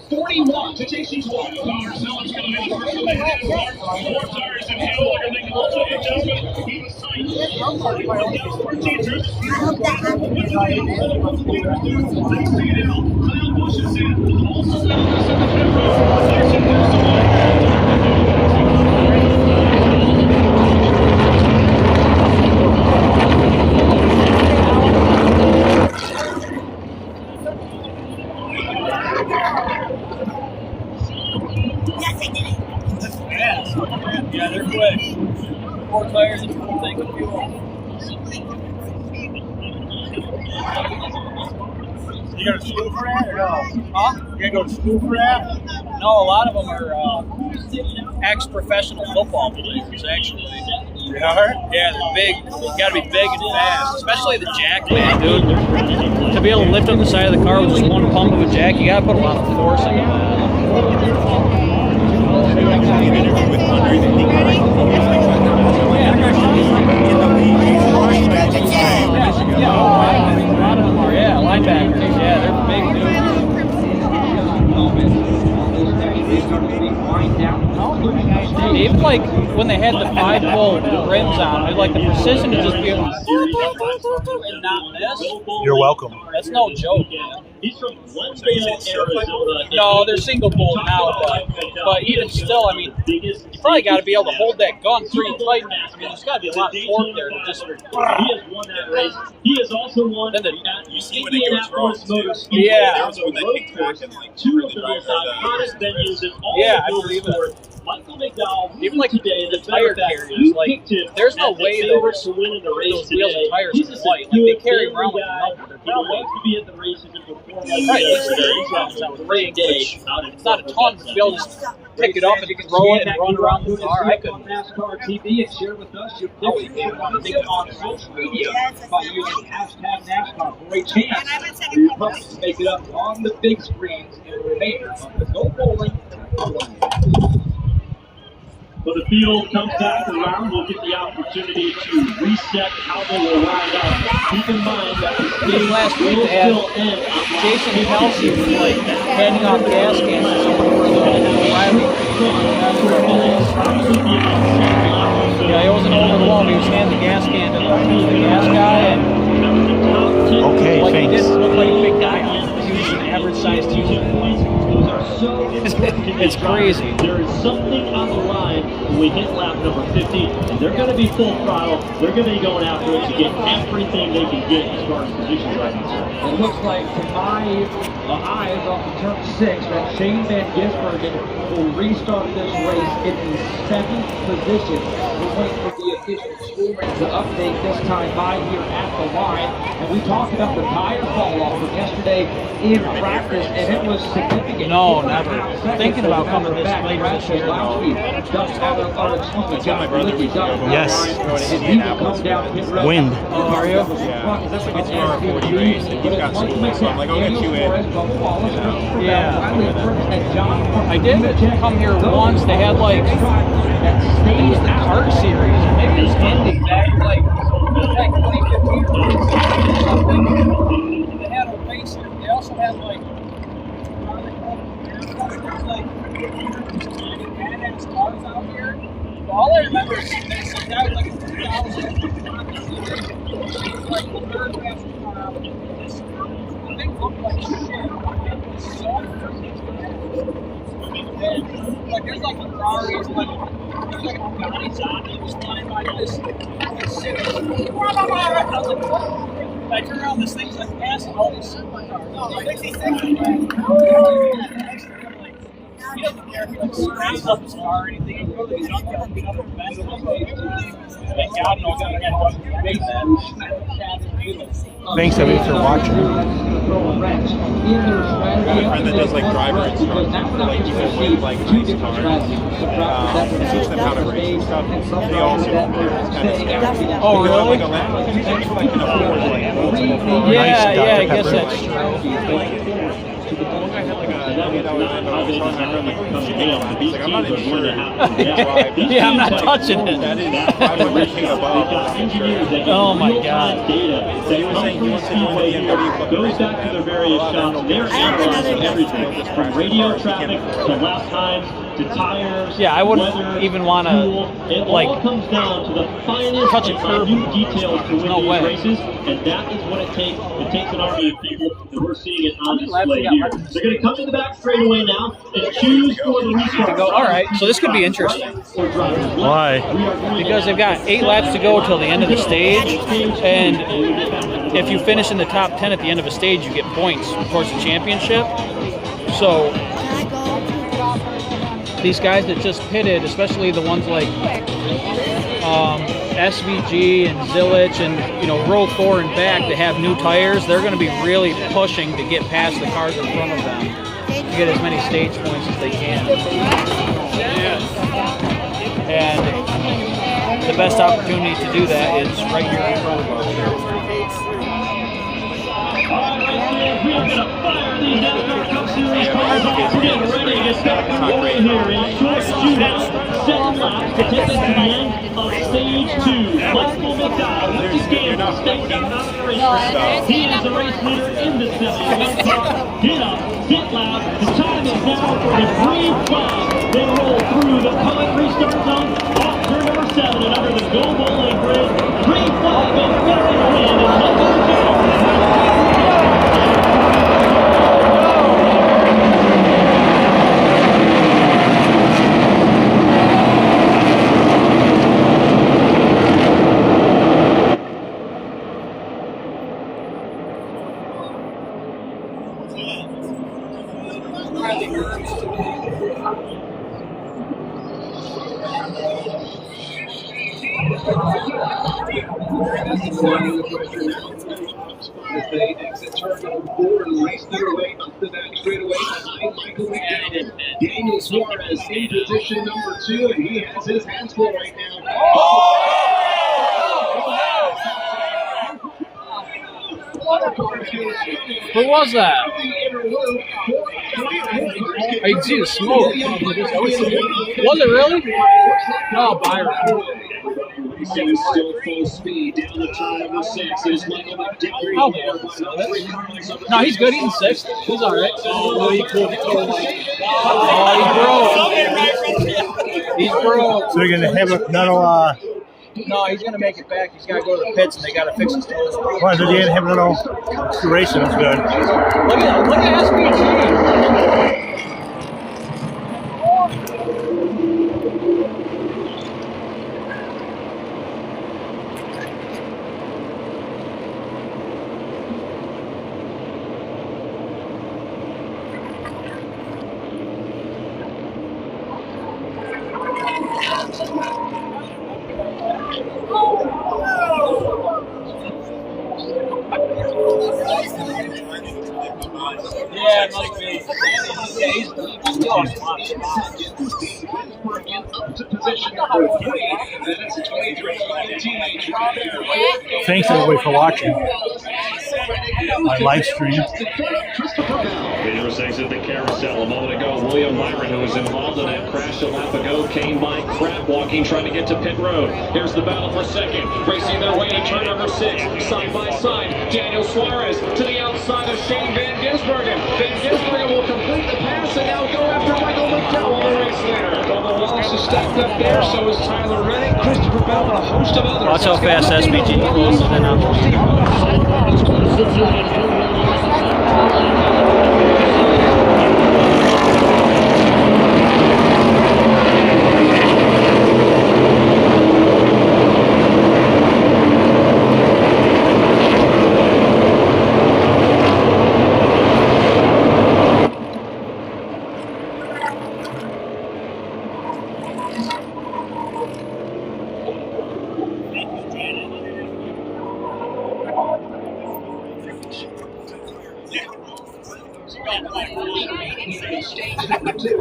41 to Jason's one. Connor Zillich's going to be the first one to hit his mark. 4 tires in hell. You're making lots of adjustment. He was tight. He went down 14 through the street. What do they do? Next to you now, Kyle Busch is in. Also down the center pit road. Larson goes to one. Yeah, they're quick. 4 tires and 4 tank of fuel. You go to school for that or no? Huh? You gotta go to school for that? No, a lot of them are ex-professional football players, actually. They are? Yeah, they're big. You gotta be big and fast, especially the jack man, dude. To be able to lift up the side of the car with just one pump of a jack, you gotta put a lot of force into that. Yeah, linebackers. Yeah, they're big dudes. Even like when they had the 5-pole rims on, it, like the precision to just be able to and not miss. You're welcome. That's no joke, man. He's from Glendale, Arizona. No, they're single bolt now, but even still, I mean, you probably got to be able to hold that gun pretty tight. I mean, there's got to be a lot of torque there to just. He has won that race. He has also won Then the Indianapolis Motor Speedway. Yeah. Two of the most iconic venues in all Yeah, I of believe motorsport. Michael McDowell, even like today, the tire carriers, like there's no way those win in the race wheels and tires He's are a light. Like they carry good around like guy. a number. He loves to be at the races and perform like Right, this. it's a great day. It's not a ton to be able to just pick it up and throw it and run around the car. I couldn't. NASCAR TV and share with us your pictures on social media by using #NASCAR for a chance to make it up on the big screens in the remainder of the Go Bowling. But the field comes back around. We'll get the opportunity to reset how they will line up. Keep in mind that the stage last week will they had still end on Jason Kelsey was like handing off gas cans to someone for the Riley. Yeah, he wasn't over the wall. He was handing the gas can to the gas guy, and Okay, like he thanks. didn't look like a big guy. He was an average-sized human. It's crazy. There is something on the line when we hit lap number 50, and they're going to be full throttle. They're going to be going after it to get everything they can get as far as positions right now. It looks like to my eyes off of turn 6 that Shane Van Gisbergen will restart this race in the 7th position. We're waiting for the official scoring to update this time by here at the line. And we talked about the tire fall off from yesterday in practice, and it was significant. No, never. Thinking about coming this later this year, though. Yes. Wind. Wind. Oh, are you? Yeah, it's a 40 race, and he's got school, so I'm like, I'll get you in. Yeah. I did come here once. They had like, I think it was the kart series. Maybe it was Indy back like 2015 or something. They had a race. They also had like, badass cars out here. But all I remember is that guy was like a 2000. Like the third fastest car out of this. The thing looked like shit. It was so and, like there's like a Ferrari, like there's like a Bugatti zombie was flying by this city. I was like, what? And I turn around, this thing's like passing all these supercars. No, like 66. He doesn't care if he like scratches up his car or anything. He goes to the junkyard and pick up a fence and thank God no guy had one make that. Thanks, everybody, for watching. I have a friend that does like driver instruction for like people with like nice cars. Teach them how to race and stuff. They also kind of Oh, really? like a land, like you can afford like multiple cars. Yeah, I guess that's true. I'm not even sure. Yeah, I'm not touching it. That is, I'm reaching above. Oh my God. So you were saying you want to know what the BMW Goes back to the various shots. They're analyzing everything from radio traffic to lap times to tires. Yeah, I wouldn't weather, even want to it like all comes down to the finest touch a curb. minute details to win No these way. races, and that is what it takes. It takes an army of people, and we're seeing it on display here. They're going to come to the back straightaway now and choose for the restart. All right, so this could be interesting. Why? Because they've got 8 laps to go till the end of the stage, and if you finish in the top 10 at the end of a stage, you get points towards the championship. So these guys that just pitted, especially the ones like SVG and Zilich and row 4 and back that have new tires, they're going to be really pushing to get past the cars in front of them to get as many stage points as they can. And the best opportunity to do that is right here in front of us. We are going to fire these NASCAR Cup Series cars off. We're getting ready to start underway here in short shootout. 7 laps to take us to the end of stage 2. Michael McDowell, once again, steps out on the racetrack. He is the race leader in the 71 car. Get up, get loud. The time is now for the green flag. They roll through the Comet restart zone off turn number 7 and under the Go Bowling Grid. Green flag goes back in the wind, and Michael McDowell. As they exit turn number 4 and race their way up the back straightaway behind Michael McDowell. Daniel Suarez in position number 2, and he has his hands full right now. Who was that? You can see the smoke. Was it really? No, Byron. Racing is still full speed down the turn number 6. It is Michael McDowell. No, he's good. He's in 6th. He's all right. Oh, he's broke. So you're going to have another. No, he's going to make it back. He's got to go to the pits, and they got to fix his toes. Well, so you're going to have another racing. That's good. Look at SBG. Yeah, Mike B. Yeah, he's lost a lot of spots. Up to position number 3. That's a 23-year-old teenage Robert. Thanks everybody for watching my live stream. Leaders exit the carousel a moment ago. William Byron, who was involved in that crash a lap ago, came by crap walking, trying to get to pit road. Here's the battle for second. Racing their way to turn number 6. Side by side, Daniel Suarez to the outside of Shane Van Gisbergen. Van Gisbergen will complete the pass and now go after Michael McDowell, the race leader. Bubba Wallace is stacked up there, so is Tyler Reddick, Christopher Bell, and a host of others. Watch how fast SBG closes in on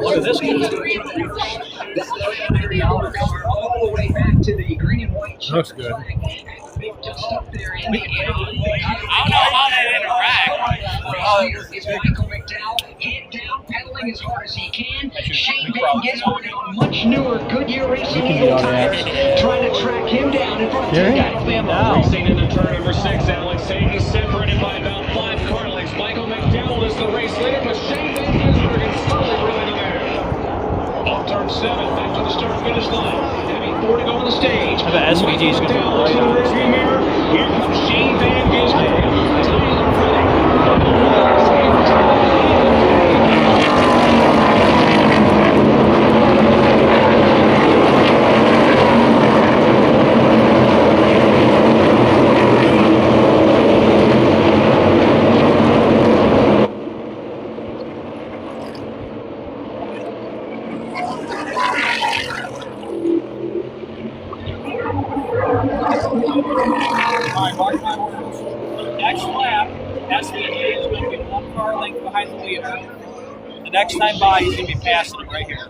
Look at this one. All the way back to the green and white. Looks good. Just up there in the I don't know how they interact. It's Michael McDowell, head down, pedaling as hard as he can. Shane Van Gisbergen on much newer Goodyear Racing Eagle tires, trying to track him down in front of two guys. Racing into turn number 6, Alex Hayden separated by about 5 car lengths. Michael McDowell is the race leader, but Shane Van Gisbergen slowly running there. On turn 7, back to the start-finish line. Having 4 to go on the stage. The SVG's going to be right on the rearview mirror. Here comes Shane Van Gisbergen. Next lap, SVG is going to be 1 car length behind the leader. The next time by, he's going to be passing him right here.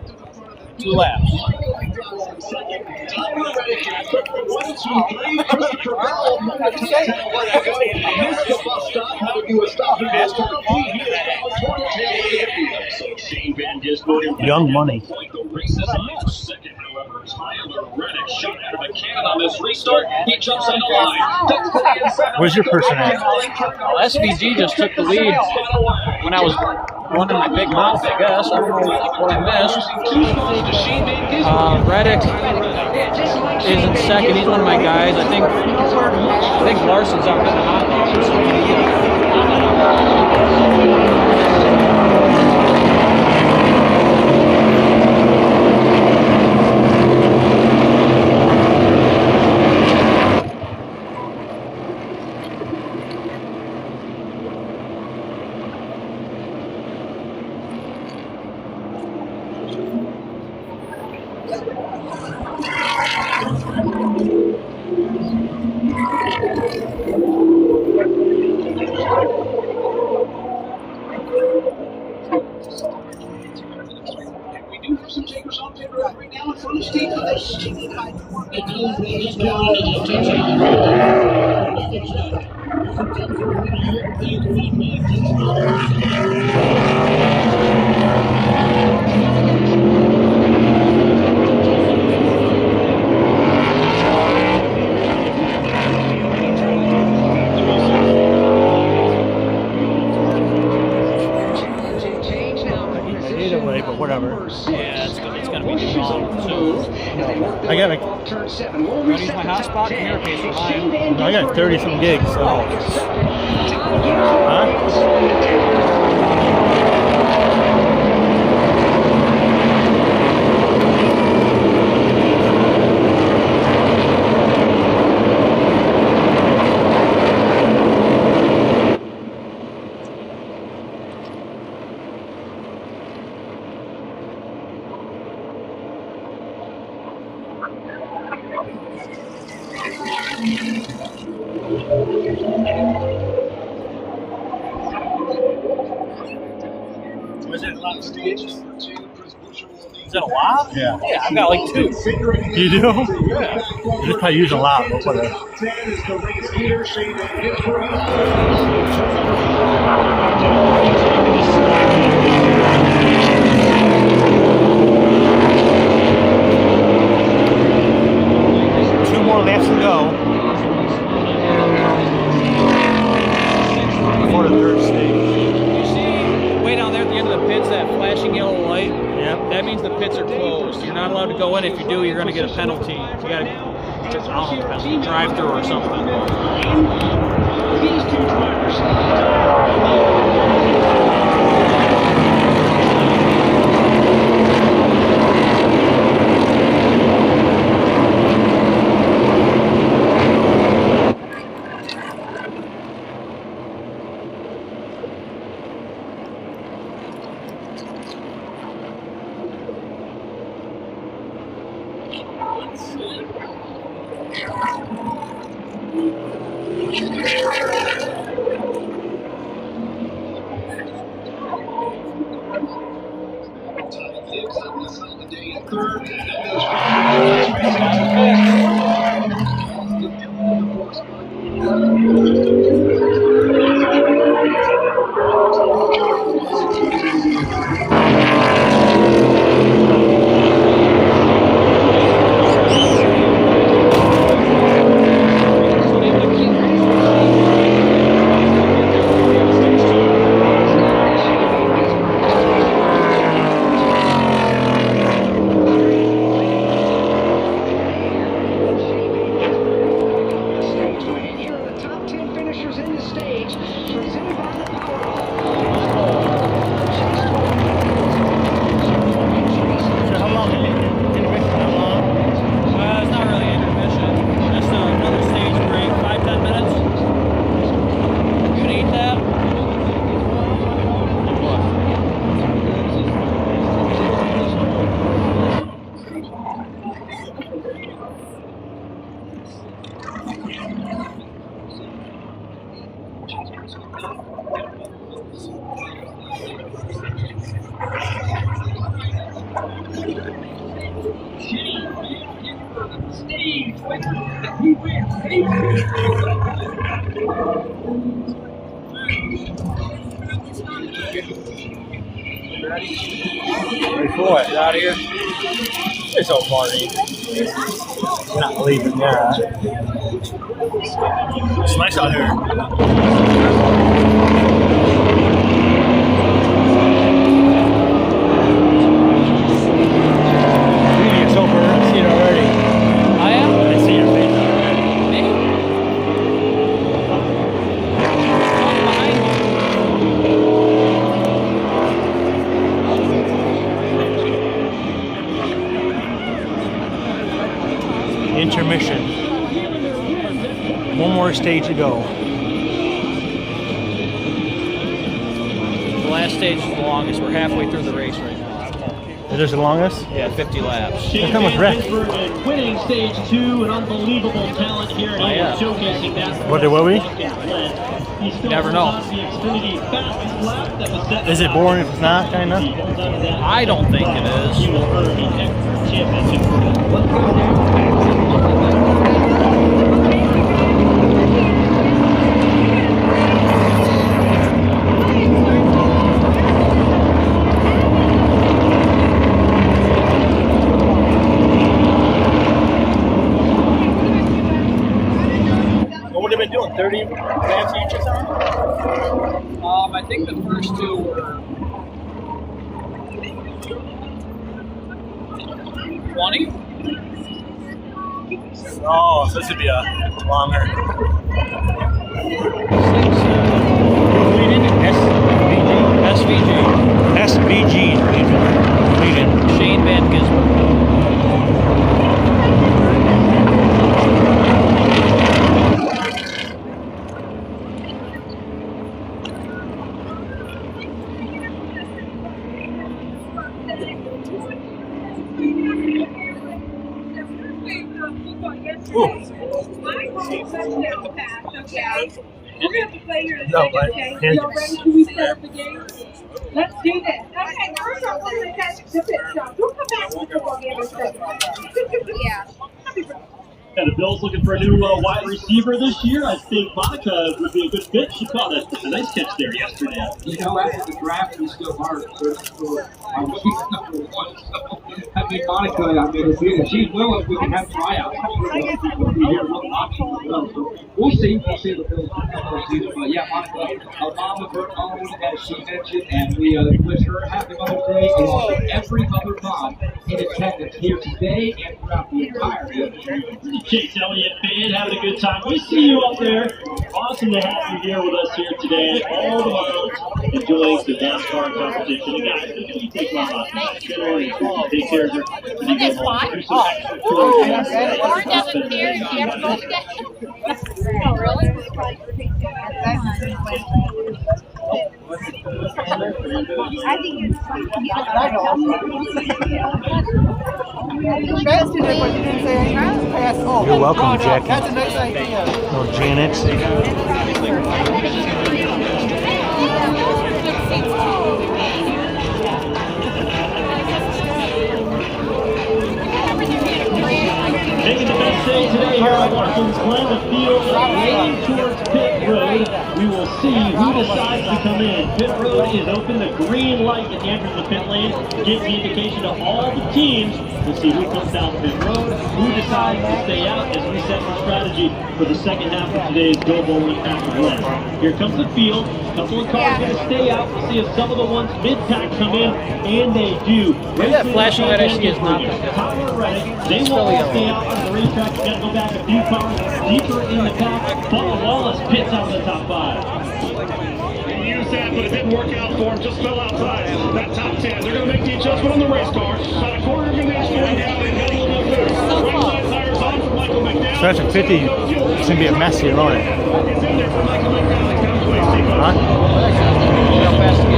2 laps. Young money. Second, however, Tyler Reddick shot out of a cannon on this restart. He jumps on the line. Where's your person at? SVG just took the lead when I was running my big mouth, I guess. I don't know what I missed. Reddick is in second. He's one of my guys. I think Larson's out in the hot box. whatever. Yeah, it's gonna be long soon. I got like, Want to use my hotspot? Come here, pays for mine. I got 30 some gigs, so. Huh? Was it a lot of stages? Is that a lot? Yeah. Yeah, I've got like 2. You do? Yeah. You just probably use a lot, but whatever. 2 more laps to go. For the 3rd stage. You see way down there at the end of the pits, that flashing yellow light? Yeah. That means the pits are closed. You're not allowed to go in. If you do, you're going to get a penalty. You got to drive through or something. These 2 drivers. Ready for what? Get out of here. It's so funny. Not leaving, yeah. It's nice out here. It's over. I see it already. I am? I see your face already. Me? I'm behind you. Intermission. 1 more stage to go. The last stage is the longest. We're halfway through the race right now. Is this the longest? Yeah, 50 laps. Shane Come with Van Rick. Gisbergen winning stage 2, an unbelievable talent here, and he yeah. is showcasing that. What there will be? Watkins Glen. He still Never holds know. on to the Xfinity fastest lap that was set. Is it boring if it's not, kind of? He holds on to that. I don't think it is. He will earn the next championship. What have they been doing? 30 laps each or something? I think the first 2 were 20? Oh, so this would be a longer. SVG. SVG. Shane Van Gisbergen. No, but Y'all ready to reset up the game? Let's do this. Okay, first off, we're going to catch the pit stop. We'll come back to the football game in a second. Yeah. And the Bills looking for a new wide receiver this year. I think Monica would be a good fit. She caught a nice catch there yesterday. You know, after the draft, we still hard searching for receiver number 1. So, I mean, Monica, if she's willing, we can have tryouts. We'll be here with options as well. So we'll see. We'll see the Bills season. But yeah, Monica, a mom of her own, as she mentioned, and we wish her happy Mother's Day along with every other mom in attendance here today and throughout the entire day. Chase Elliott fan, having a good time. We see you up there. Awesome to have you here with us here today. All the moms enjoying the NASCAR competition. And guys, you take my mom. Take care of her. That's fine. Lauren doesn't care. She ever goes down. Oh, really? I think it's fun. You're welcome, Jackie. That's a nice idea. Oh, Janet. Making the best day today here at Watkins Glen, the field leaning towards pit road. We will see who decides to come in. Pit road is open. The green light at the entrance of the pit lane gives the indication to all the teams to see who comes down pit road, who decides to stay out as we set the strategy for the second half of today's Go Bowling at the Glen. Here comes the field. A couple of cars going to stay out. We'll see if some of the ones mid-pack come in, and they do. Maybe that flashing light I see is not that good. They will all stay out on the racetrack. You got to go back a few cars deeper in the pack. Bubba Wallace pits out of the top 5. He used that, but it didn't work out for him. Just fell outside that top 10. They're going to make the adjustment on the race car. About a quarter of an inch going down and got a little bit loose. Right side tires on for Michael McDowell. So that's a 50. It's going to be a mess here, won't it? It's in there for Michael McDowell. Huh? How fast it is.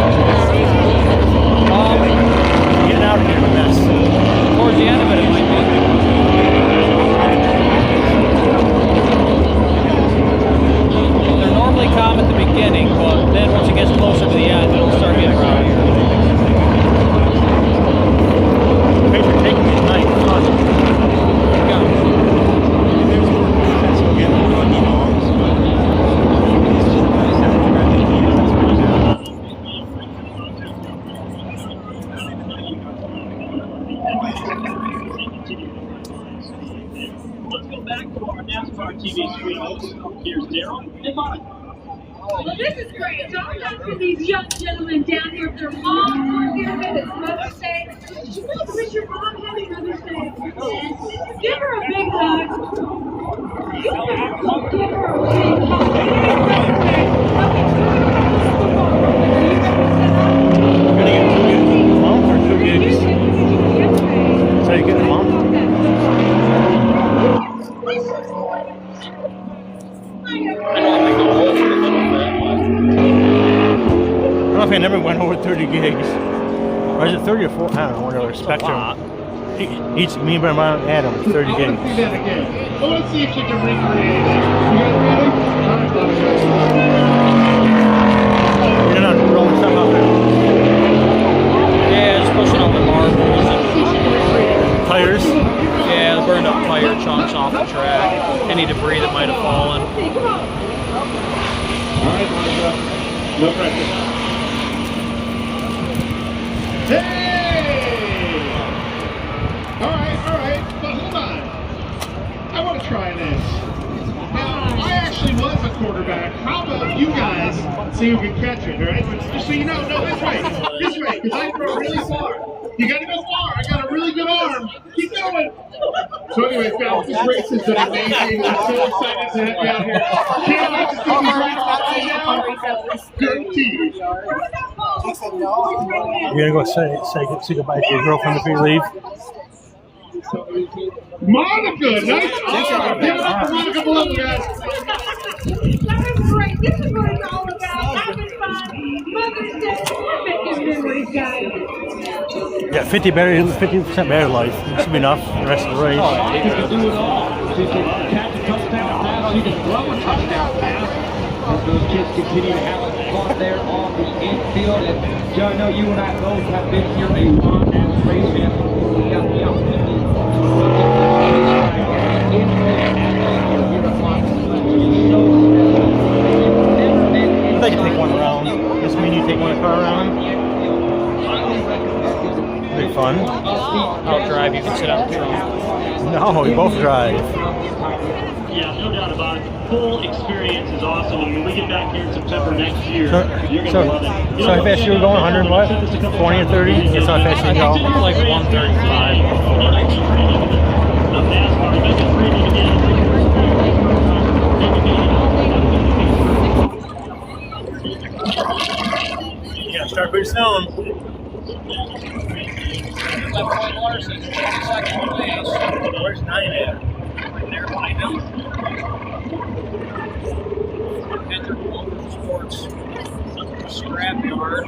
Getting out of here, a mess. Towards the end of it, it might be. They're normally calm at the beginning, but then once it gets closer to the end, it'll start getting rowdy. Thanks for taking me tonight. Let's go back to our NASCAR TV screen. Here's Daryl and Monica. Well, this is great. So I'm talking to these young gentlemen down here. If their moms were here with us Mother's Day, did you know that your mom having Mother's Day? Give her a big hug. Give her a big hug. You're going to get 2 moms or 2 gigs? So you get a mom? I don't know if I never went over 30 gigs. Or is it 30 or 4? I don't know, whatever. Spectrum. Each me and my mom and Adam, 30 gigs. Do that again. Well, let's see if she can recreate it. You guys ready? You're not rolling stuff out there. Yeah, just pushing on the marbles. Tires. Yeah, the burned up tire chunks off the track. Any debris that might have fallen. All right, Monica. No pressure. Hey! All right. But hold on. I want to try this. Now, I actually was a quarterback. How about you guys see who can catch it, all right? But just so you know, no, this way, because I throw really far. You got to go far. I got a really a good arm. Keep going. So anyways, guys, this race has been amazing. We're so excited to have you out here. Can't wait to see these races right now. Good team. You're gonna go say goodbye to your girlfriend before you leave. Monica, nice arm. Give it up for Monica below, guys. That was great. This is what it's all about. Having fun. Mother's Day. Making memories, guys. Yeah, 50% better life. It should be enough for the rest of the race. She can do it all. She can catch a touchdown pass. She can throw a touchdown pass. As those kids continue to have fun there on the infield. And Joe, I know you and I both have been here a lot as race fans. We got the opportunity to I think you take one around. This mean you take one car around? Pretty fun. I'll drive. You can sit out the trunk. No, we both drive. Yeah, no doubt about it. Full experience is awesome, and when we get back here in September next year, you're going to love it. So how fast you were going? 100 what? 20 or 30? That's how fast you go. Like 135. Yeah, start pretty soon. Where's 9 at? There behind him. Sports scrapyard.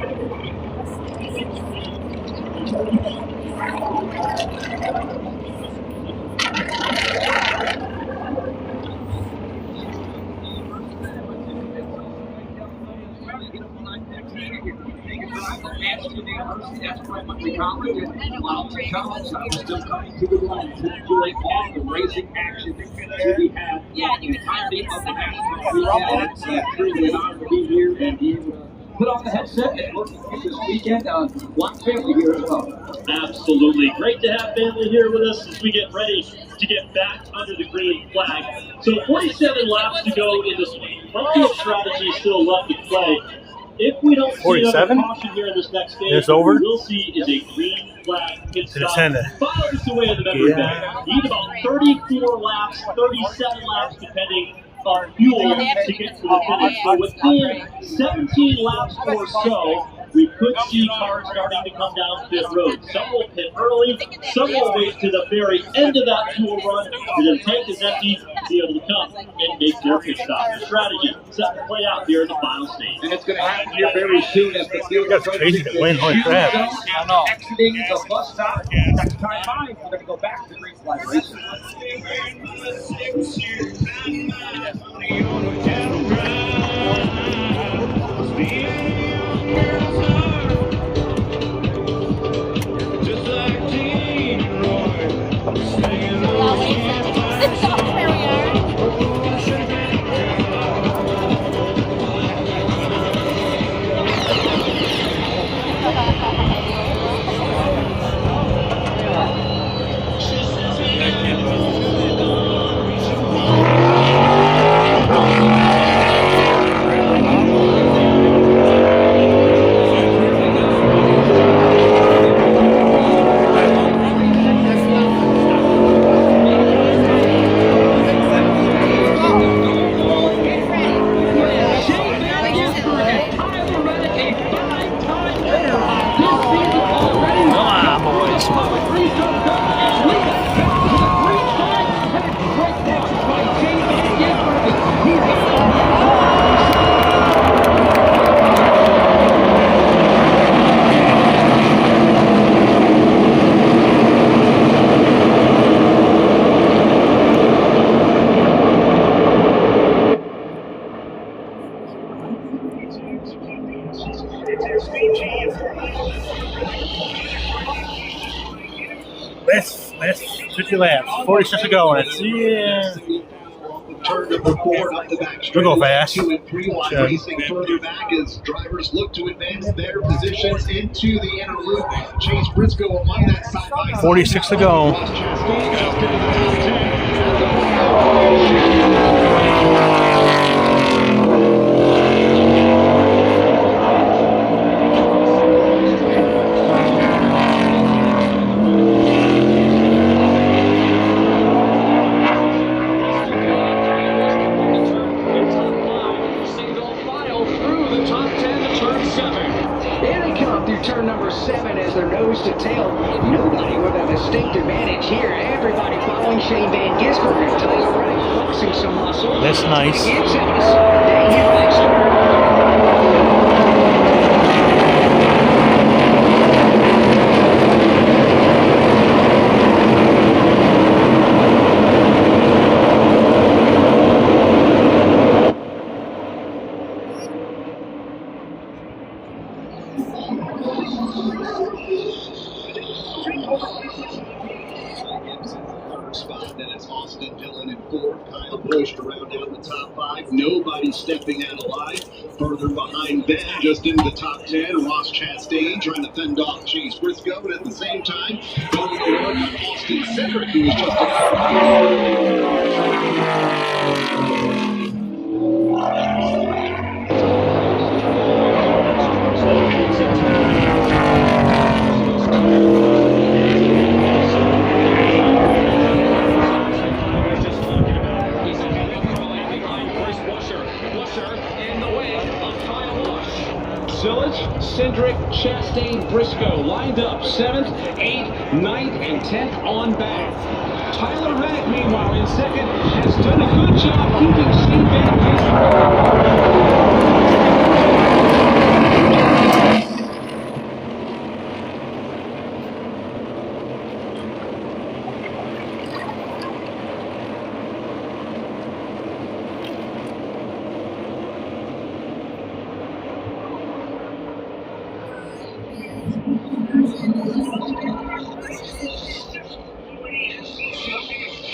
That's quite much in college, and while in college, I was still coming to the Glen to enjoy all the racing action that we have. Yeah, you can find it on the national. It's truly an honor to be here and be able to put on the headset and work with you this weekend. One family here as well. Absolutely. Great to have family here with us as we get ready to get back under the green flag. So 47 laps to go in this one. Plenty of strategy still left to play. If we don't see another caution here in this next stage, what we'll see is a green flag pit stop. Follows the way of the memory bank. Need about 34 laps, 37 laps, depending on fuel to get to the finish. So within 17 laps or so, we could see cars starting to come down pit road. Some will pit early, some will wait to the very end of that fuel run, and their tank is empty to be able to come and make their pit stop. The strategy set to play out here in the final stage. And it's going to happen here very soon as the field That's crazy to win, holy crap. Exiting the bus stop. Next time by, we're going to go back to the green flag racing. Last 50 laps, 46 to go, and it's Turn number 4 up the back we'll go fast. 2 and 3 wide racing further back as drivers look to advance their positions into the inner loop. Chase Briscoe among that side by side. 46 to go. the top 10 to turn 7. Here they come through turn number 7 as they're nose to tail. Nobody with a distinct advantage here. Everybody following Shane Van Gisbergen. Tyler Reddick flexing some muscle. That's nice. Gibbs having a solid day here next turn. Then it's Austin Dillon in 4th. Kyle Busch to round out the top 5. Nobody stepping out alive. Further behind Ben, just into the top 10. Ross Chastain trying to fend off Chase Briscoe, but at the same time, going to work on Austin Cedric, who was just Cedric, Chastain, Briscoe lined up 7th, 8th, 9th, and 10th on back. Tyler Reddick, meanwhile, in 2nd, has done a good job keeping Shane Van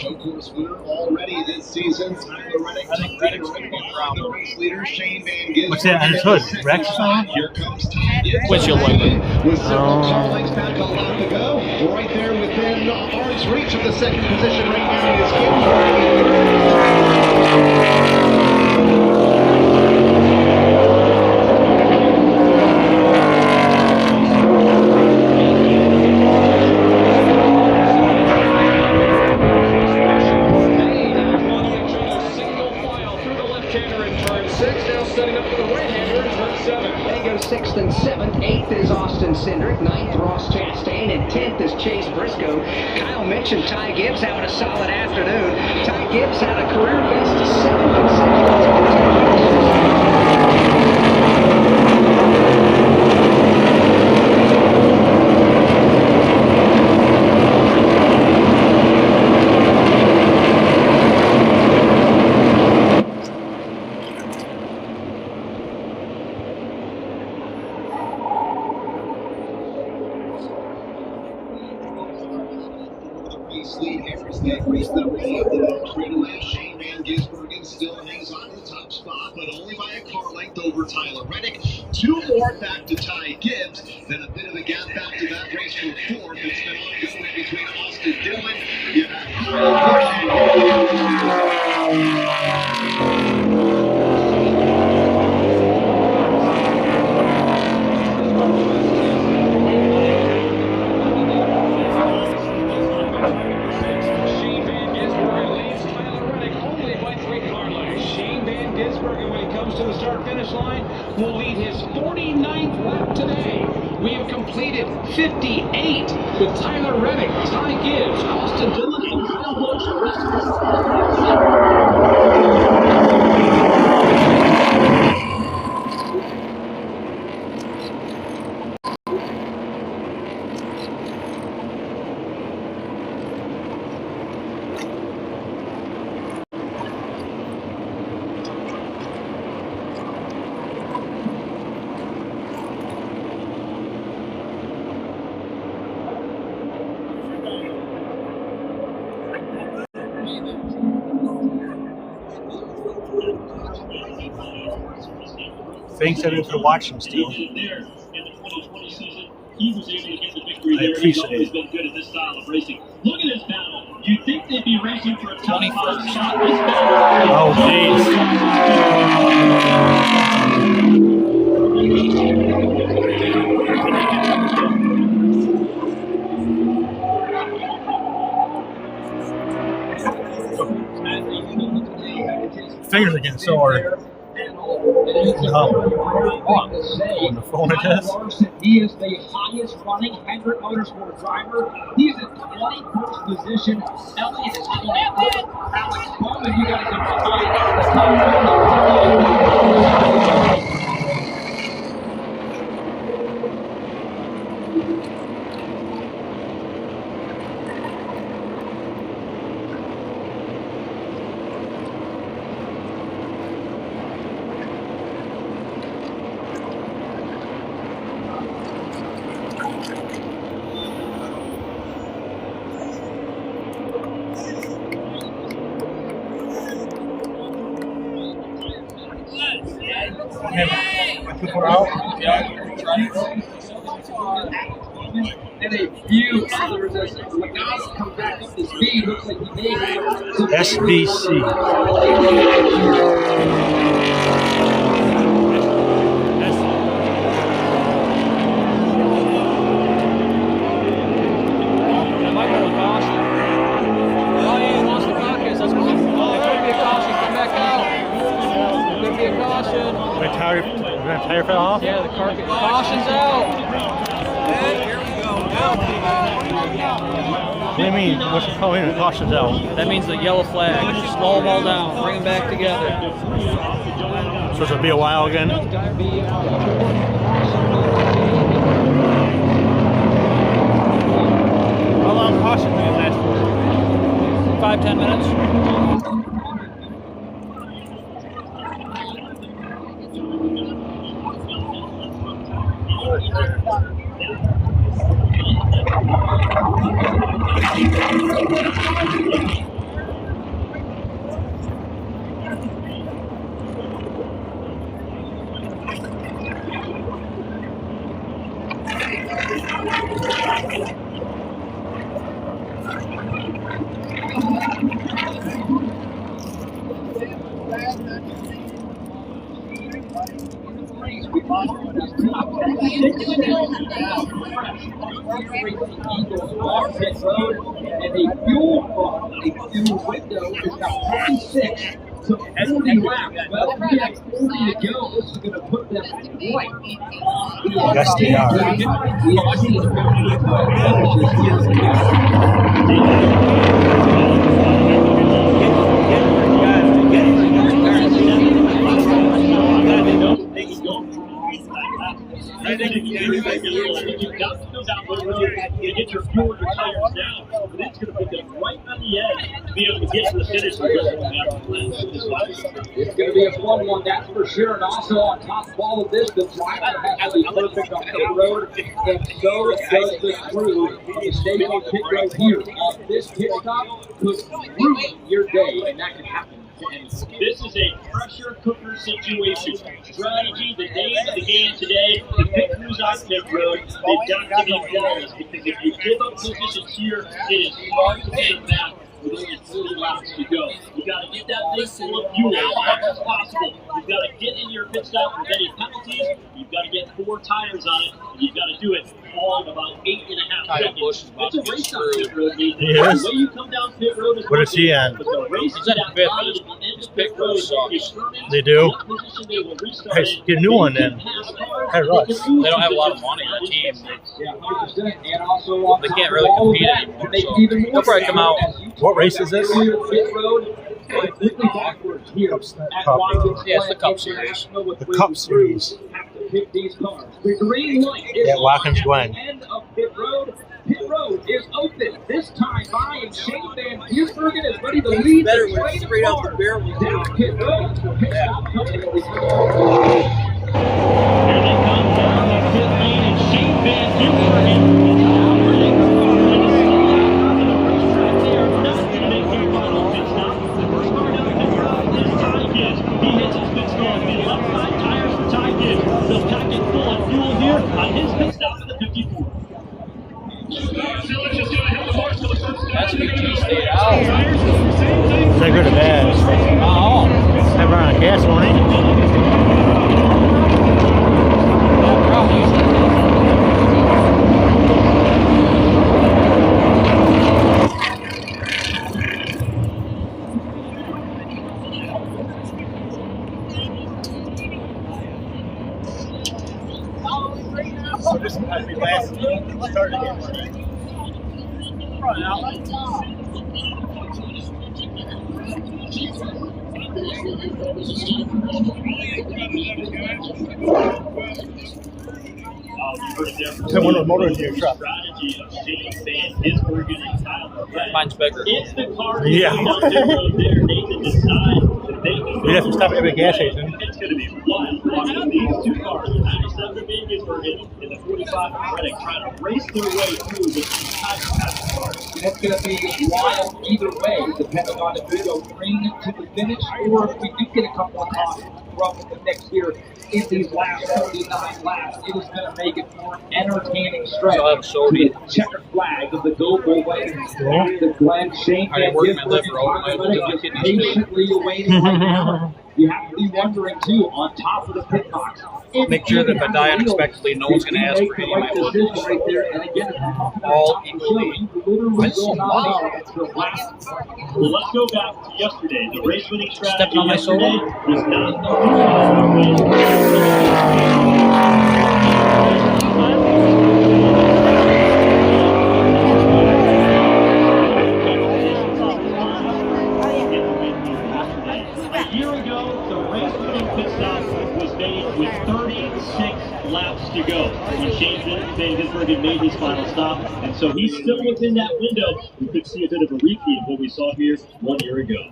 Showcourse winner already this season. Tyler Reddick. I think Reddick's going to be proud. The race leader, Shane Van Gisbergen. What's that on his hood? Rex on? Here comes Ty Gibbs. Windshield wiper. With several car lengths back a lap to go. Right there within arm's reach of the 2nd position right now is They go 6th and 7th. 8th is Austin Cedric. 9th, Ross Chastain. And 10th is Chase Briscoe. Kyle mentioned Ty Gibbs having a solid afternoon. Ty Gibbs had a career best 7 consecutive. lead. Harrisgate raced their way up the back straightaway. Shane Van Gisbergen still hangs on to the top spot, but only by a car length over Tyler Reddick. 2 more back to Ty Gibbs. Then a bit of a gap back to that race for 4th. It's been ongoing between Austin Dillon. To the start-finish line will lead his 49th lap today. We have completed 58 with Tyler Reddick, Ty Gibbs, Austin Dillon, and Kyle Busch. The rest of Thanks everyone for watching still. He was able to get the victory there. He's always been good at this style of racing. Look at this battle. You'd think they'd be racing for a top 5 shot. This battle. Oh, jeez. Fingers are getting sore. On the phone it is. He is the highest running Hendrick Motorsport driver. He is in 21st position. Elliott is 23rd. Alex Bowman, you guys are behind the top. And a few others as Lagasse comes back up to speed. Looks like he may have some SBC. Tire fell off? Yeah, the carpet. Caution's out. Here we go. Now. What do you mean? What's the call in? Caution's out. That means the yellow flag. Slow them all down. Bring them back together. So it'll be a while again? How long caution do you last for? 5-10 minutes. And the fuel pump, the fuel window is about 56. So 40 laps. Well, we have 40 to go. This is going to put them right. Yes, they are. I think you got to go down the road and get your fuel and your tires down. But it's going to put them right on the edge to be able to get to the finish line. It's going to be a fun one, that's for sure. And also on top of all of this, the driver has to be perfect on pit road, and so does the crew. You stay on pit road here. This pit stop could ruin your day, and that can happen. And this is a pressure cooker situation. Strategy, the name of the game today, the pit crews on pit road, they've got to be flawless, because if you give up positions here, it is hard to get them back with only 40 laps to go. You got to get that thing full of fuel as much as possible. You've got to get in your pit stop with any penalties. You've got to get 4 tires on it, and you've got to do it all in about 8.5 seconds. It's a race on pit road, Nathan. Yes. The way you come down pit road is What is he on? but the race is at the end of pit road. They do? Hey, get a new one then. Hey, Russ. They don't have a lot of money, that team. Yeah, 100%. And also on They top can't of really all of compete that, anymore, make so even more they'll probably come out. as you What race is this? clear pit road, completely backwards here at Watkins Yeah, it's the Glen Cup Series. International, with The where Cup the crews Series. have to pick these cars. The green light is At Watkins on Glen. at the end of pit road. Pit road is open. This time by, and Shane Van Gisbergen is ready to lead better the when train straight of out the cars barrel. down pit road. Pit stop coming. Here they come down the pit lane, and Shane Van Gisbergen is already they are not going to make their final pit stop. The first car down the pit road is Ty Gibbs. He hits his pit stop. The left side tires for Ty Gibbs. They'll pack it full of fuel here on his pit stop at the 54. That's BT stayed out. Is that good or bad? Oh. I run out of gas, won't he? So this has been last started again. Right out. Turn one of the motors in your truck. Mine's bigger. Yeah. You have to stop at every gas station. It's going to be wild watching these two cars, the 97 Vegas and the 45 Reddick, trying to race their way through the entire cars. And it's going to be wild either way, depending on if we go green to the finish or if we do get a couple of cautions from the mix here in these last 39 laps. It is going to make it more entertaining stretch. The checkered flag of the Go Bull Way. The Glen Shane Van Gisbergen just patiently awaiting right now. You have to be wondering, too, on top of the pit box. Make sure that if I die unexpectedly, no one's going to ask for any of my money. Right there. And again, All equally. Well, let's go back to yesterday. The race winning strategy Stepping on my yesterday soda? was not a year ago, the race winning pit stop was made with 36 laps to go when Shane Van Gisbergen made his final stop, and so he's still within that window. We could see a bit of a repeat of what we saw here 1 year ago.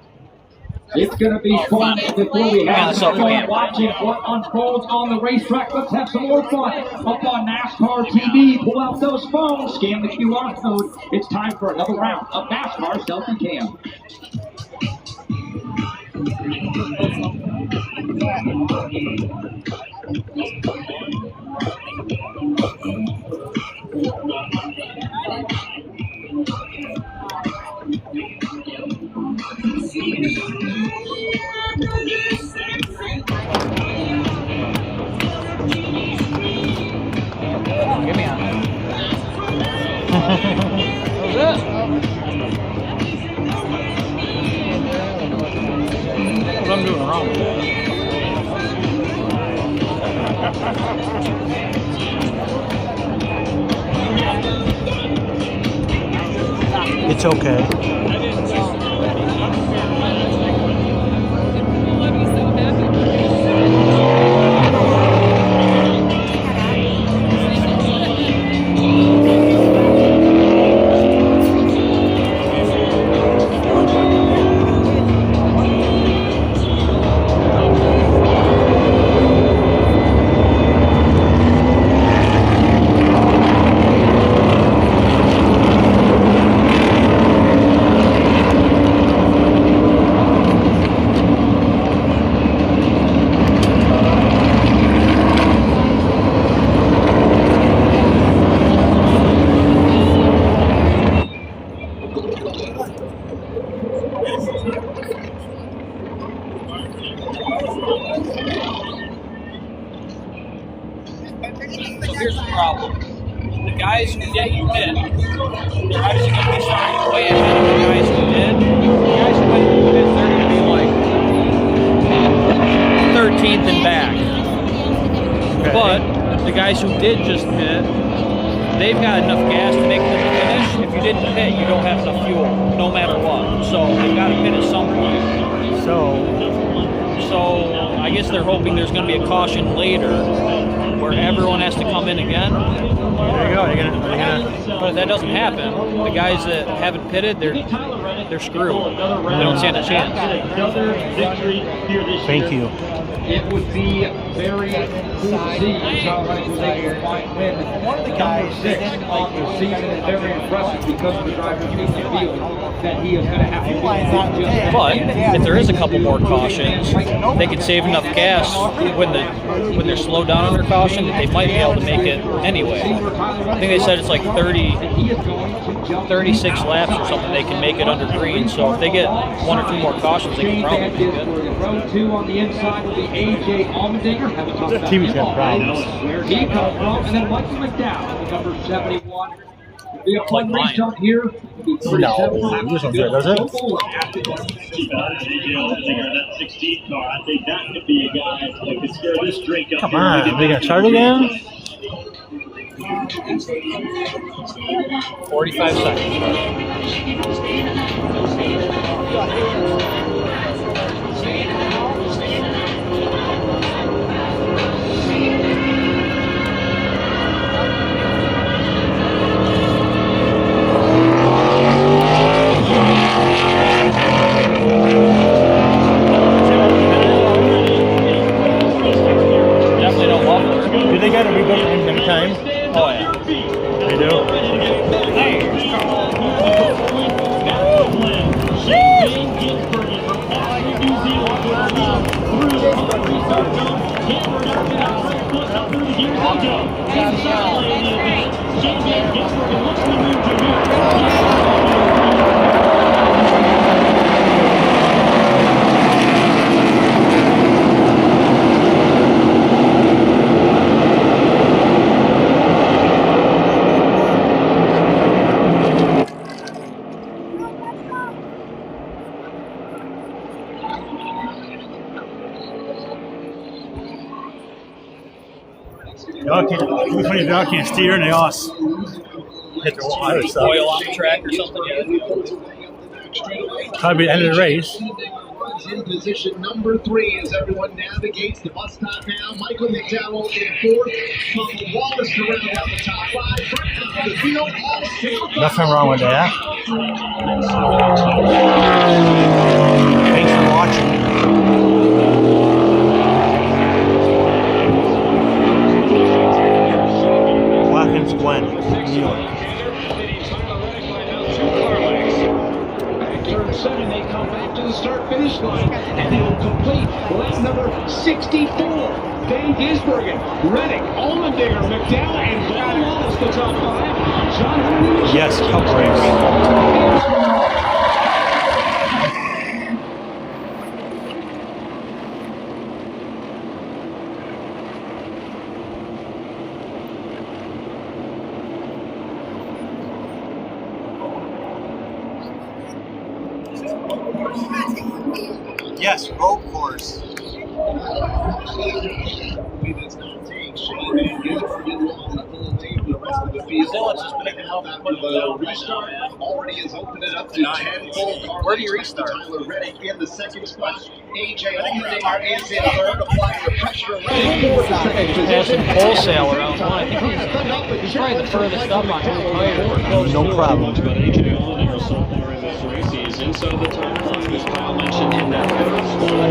It's going to be fun before we have some fun watching what unfolds on the racetrack. Let's have some more fun up on NASCAR TV. Pull out those phones, scan the QR code. It's time for another round of NASCAR Selfie Cam. Give me on. What's that? What I'm doing wrong with that? It's okay. So here's the problem. The guys who didn't pit, they're obviously going to be starting way ahead of the guys who did. The guys who didn't pit, they're going to be like 13th and back. Okay. But the guys who did just pit, they've got enough gas to make it to the finish. If you didn't pit, you don't have enough fuel, no matter what. So they've got to pit at some point. So I guess they're hoping there's going to be a caution later where everyone has to come in again. There you go. But if that doesn't happen, the guys that haven't pitted, they're screwed. They don't stand a chance. Thank you. It would be very cool to see Tyler Reddick was able to find win number 6 on the season, and very impressive because of the driver's need to feel that he is going to have to do. But if there is a couple more cautions, they can save enough gas when they're slowed down on their caution that they might be able to make it anyway. I think they said it's like 36 laps or something they can make it under green. So if they get 1 or 2 more cautions, they can probably make it. Row 2 on the inside will be A.J. Allmendinger. That TV's got problems. Where he comes from, and then Michael McDowell, number 71. It'll be a fun Like race up here. No, this one's good, does it? That 16 car, I think that could be a guy that could stir this drink up. Come on, we gonna start again? 45 seconds. Definitely don't love it. Do they got to rebuild it every time? Oh yeah. They do. Shane Ginsbergen from Auckland, New Zealand will lead through Hungary Start Zone. Hammered up and out right foot up through the gears they go. Inside lane the advance. Shane Ginsbergen looks to move to here. The dog can't steer and they all hit the other stuff. Oil on the track or something. Yeah. Probably the end of the race. In position number 3 as everyone navigates the bus stop now. Michael McDowell in 4th. Bubba Wallace to round out the top 5. Right out of the field. Nothing wrong with that. Thanks for watching. Watkins Glen, New York. Turn 7, they come back to the start-finish line, and they will complete lap number 64. Dane Gisbergen, Reddick, Allmendinger, McDowell, and Bubba Wallace, the top 5. John Hunter. Yes, cup race. Yes, road course. Already is opening up to 10 full car. Where do you restart? Tyler Reddick in the second spot. AJ Allmendinger is in third, applying the pressure. Reddick for the second position. Wholesale around one. He's probably the furthest up on his tire. No problem. But AJ Allmendinger so far in this race, he's inside the top 5, as Kyle mentioned, in that third spot.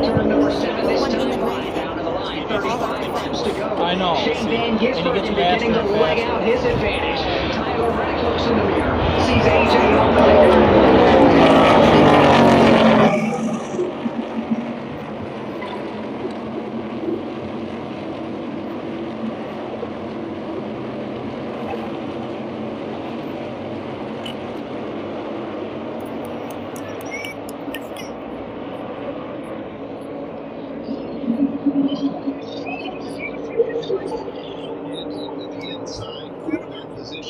Turn number 7 this time, right down to the line. 35 laps to go. I know. Shane Van Gisbergen beginning to leg out his advantage. Tyler Reddick looks in the mirror. Sees AJ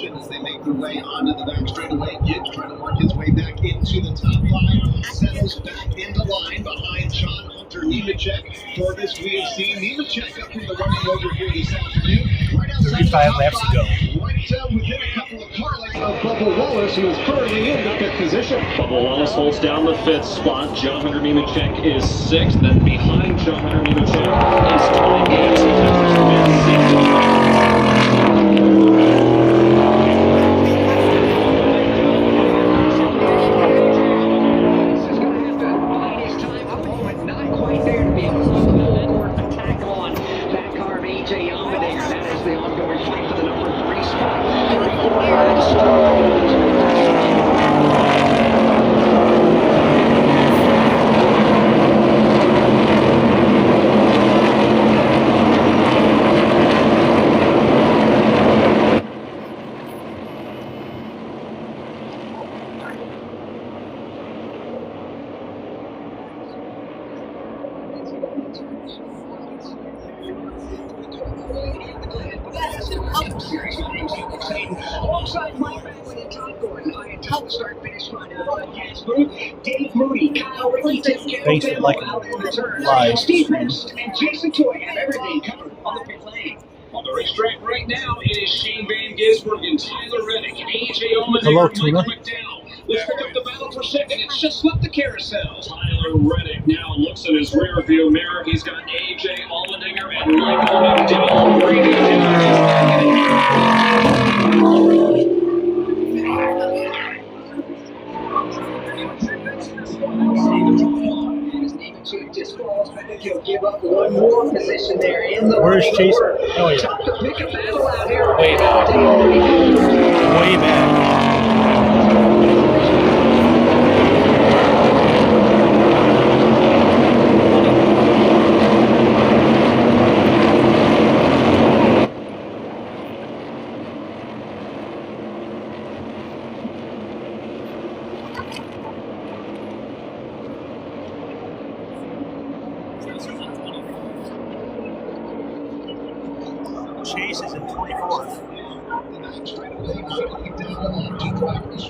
As they make their way onto the back straightaway, Gibbs trying to work his way back into the top 5, settles back into line behind John Hunter Nemechek. For this, we have seen Nemechek up in the running over here this afternoon. Right outside 35 laps to go. Right within a couple of car lengths of Bubba Wallace, who is currently in the 5th position. Bubba Wallace holds down the 5th spot. John Hunter Nemechek is 6th. Then behind John Hunter Nemechek is Ty Gibbs. Alongside Mike Bagley and the start-finish line in the broadcast booth. Dave Moody, Kyle Rickey, Tim Face it like Campbell out in the turn. live Steve stream. Rist and Jason Toy have everything covered on the pit lane. On the racetrack right now, it is Shane Van Gisbergen and Tyler Reddick, AJ Allmendinger, Hello, and Michael Tuna. McDowell. Let's pick up the battle for second. It's just left the carousel. Tyler Reddick now looks in his rear view mirror. He's got AJ Allmendinger and Michael McDowell breathing I think he'll give up one more position there in the Where's Chase? Oh, yeah. Tough to pick a battle out here. Way back. Way back. Chase is in 24th.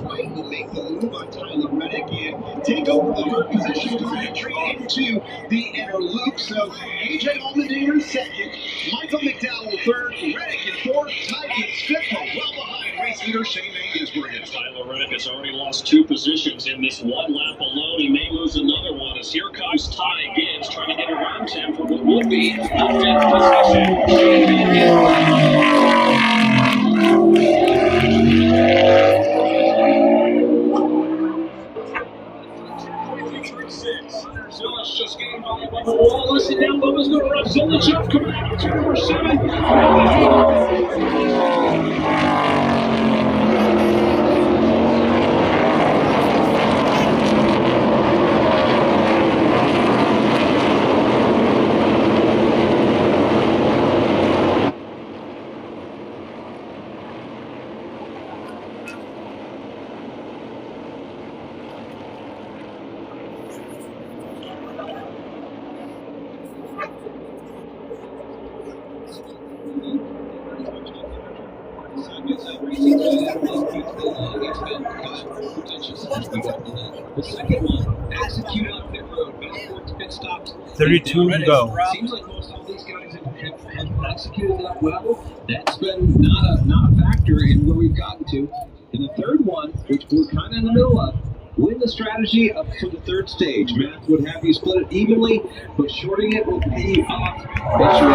Right, will make the move on Tyler Reddick and take over the third position for entry into the inner loop. So AJ Allmendinger second, Michael McDowell third, Reddick in fourth, Ty Gibbs fifth, well behind race leader Shane Van Gisbergen. Tyler Reddick has already lost 2 positions in this one lap alone. He may lose another one as here comes Ty Gibbs trying to get around him for what will be the 5th position. Shane Van Gisbergen. Zilich just getting by Bubba Wallace, and now Bubba's going to run Zilich up, coming out to number 7. The second one, execute on pit road, backwards pit stops. 32 to go. Seems like most all these guys have executed that well. That's been not a factor in where we've gotten to. And the third one, which we're kind of in the middle of, win the strategy up for the third stage. Math would have you split it evenly, but shorting it will pay you off as you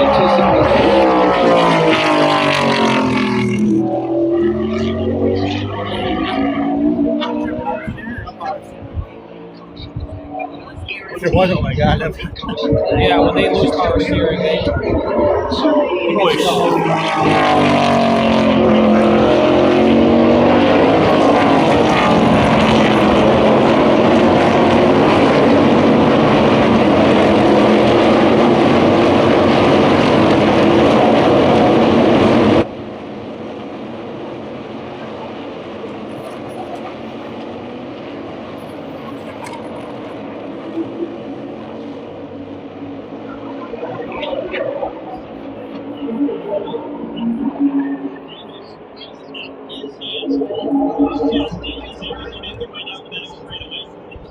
If it wasn't, oh my God. Yeah, when they lose power steering, they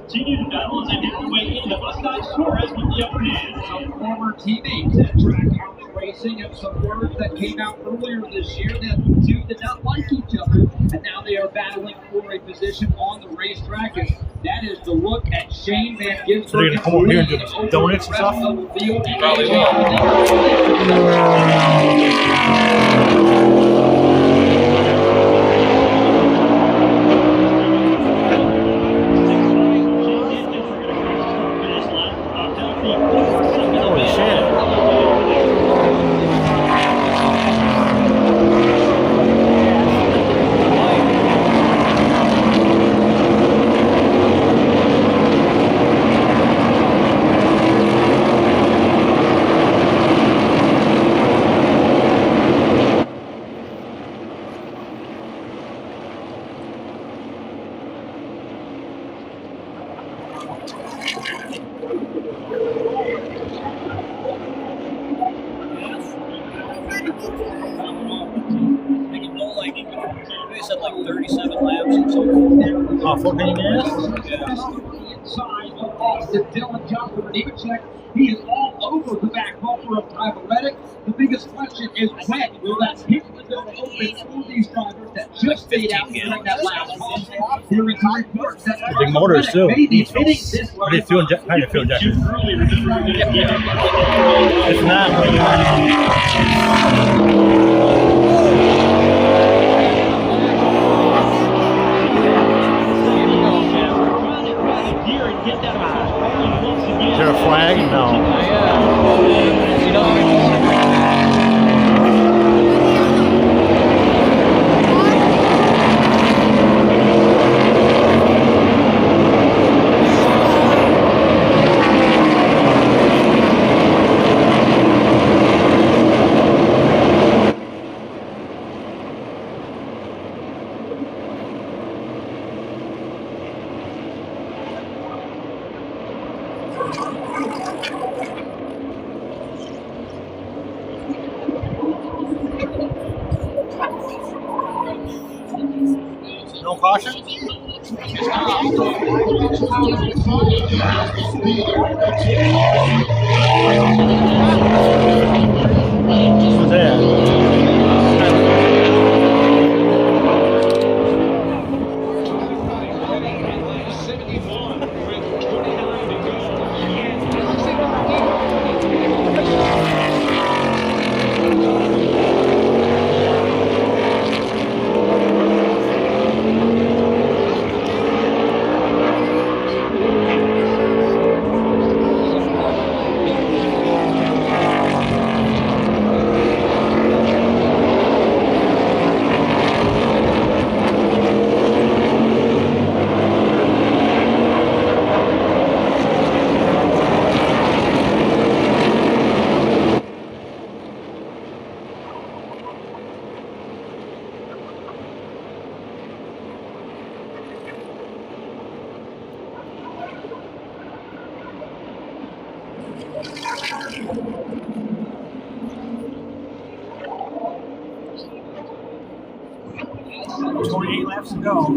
Continue to battle as they make their way into Mustang Suarez with the upper hand. Some former teammates at Track House Racing have some words that came out earlier this year that the two did not like each other, and now they are battling for a position on the racetrack. And that is the look at Shane Van Gisbergen. So they're gonna come over here and do donuts and stuff? probably will. Holy shit. said like 37 laps or something. Oh, 14 minutes? Inside of Austin Dillon Johnson for Nemechek. He is all over the back bumper of Tyler. The biggest question is when will that pit window open for these drivers that just stayed out during that last call? Here is the report that Big motors too. may be hitting this What do you feel kind of fuel injection? Yeah. It's not. Is there a flag? No. No caution? What's that? There's 48 laps to go.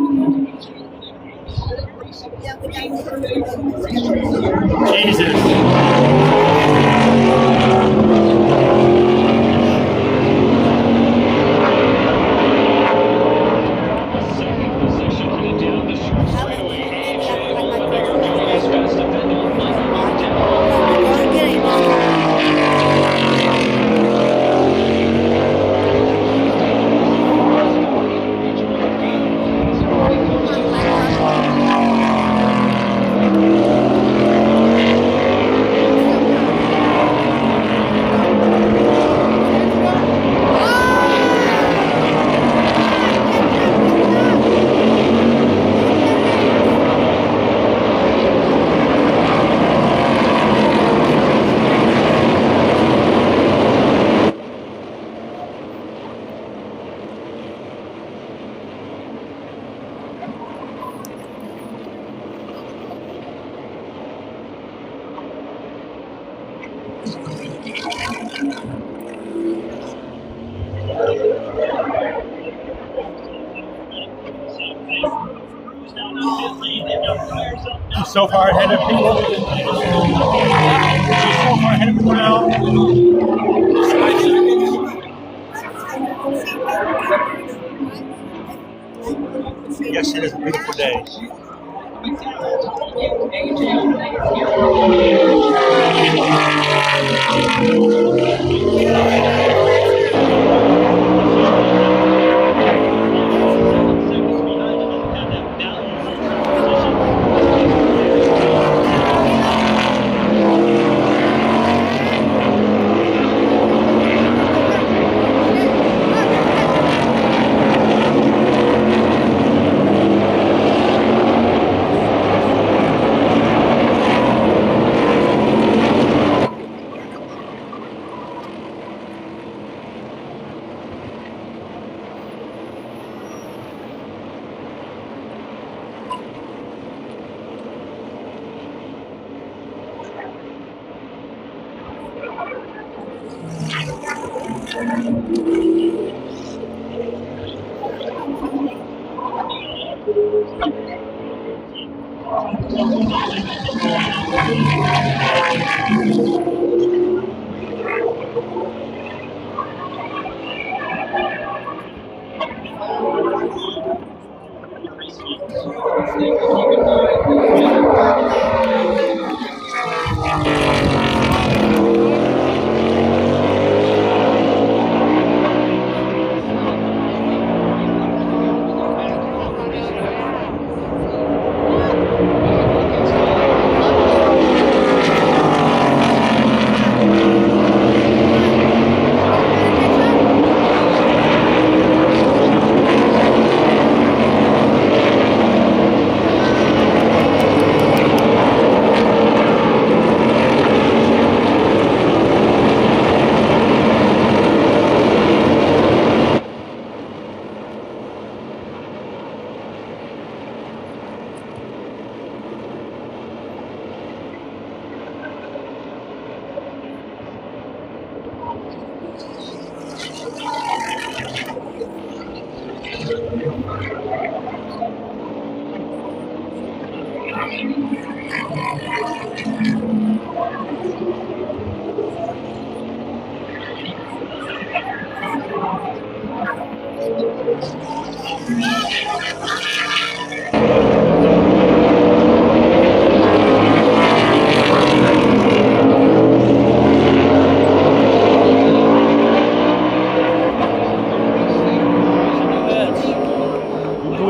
He's so far ahead of people. He's so far ahead of people now. Yes, it is a beautiful day. Who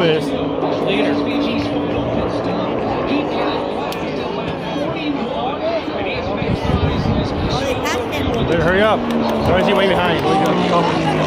is? Better hurry up. Otherwise you're way behind. What are you doing?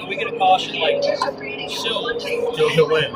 We get a caution like soon. He'll win.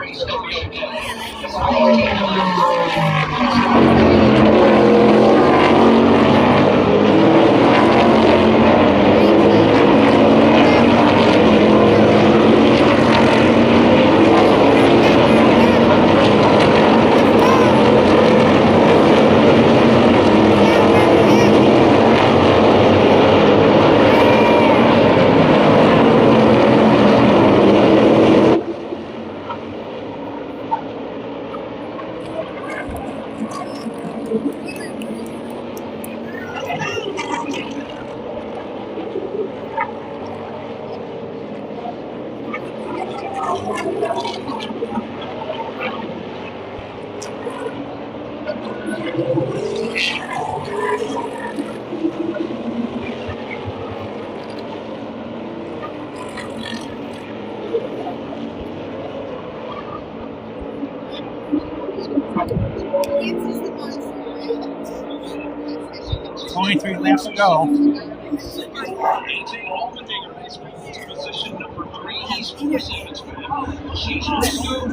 Three laps to go. Position number 3, he's 4 seconds back. She's Briscoe,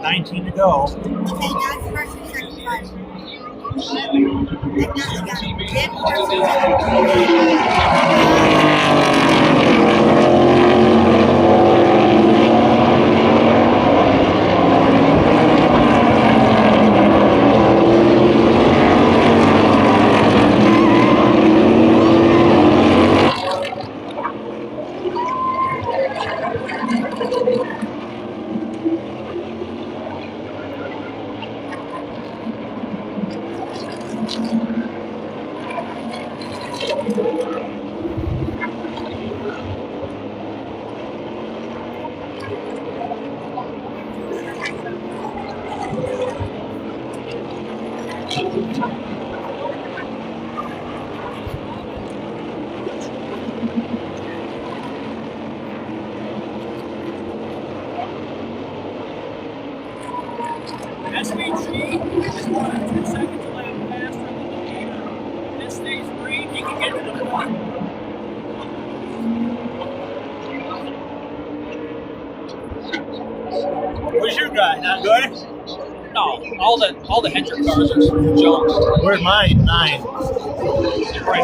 19 to go. SVG is 1 2 seconds a lap faster than the leader. If this stays green, he can get to the front. Where's your guy? Not good? No, all the Hendrick cars are junks. Where's mine? 9. Right,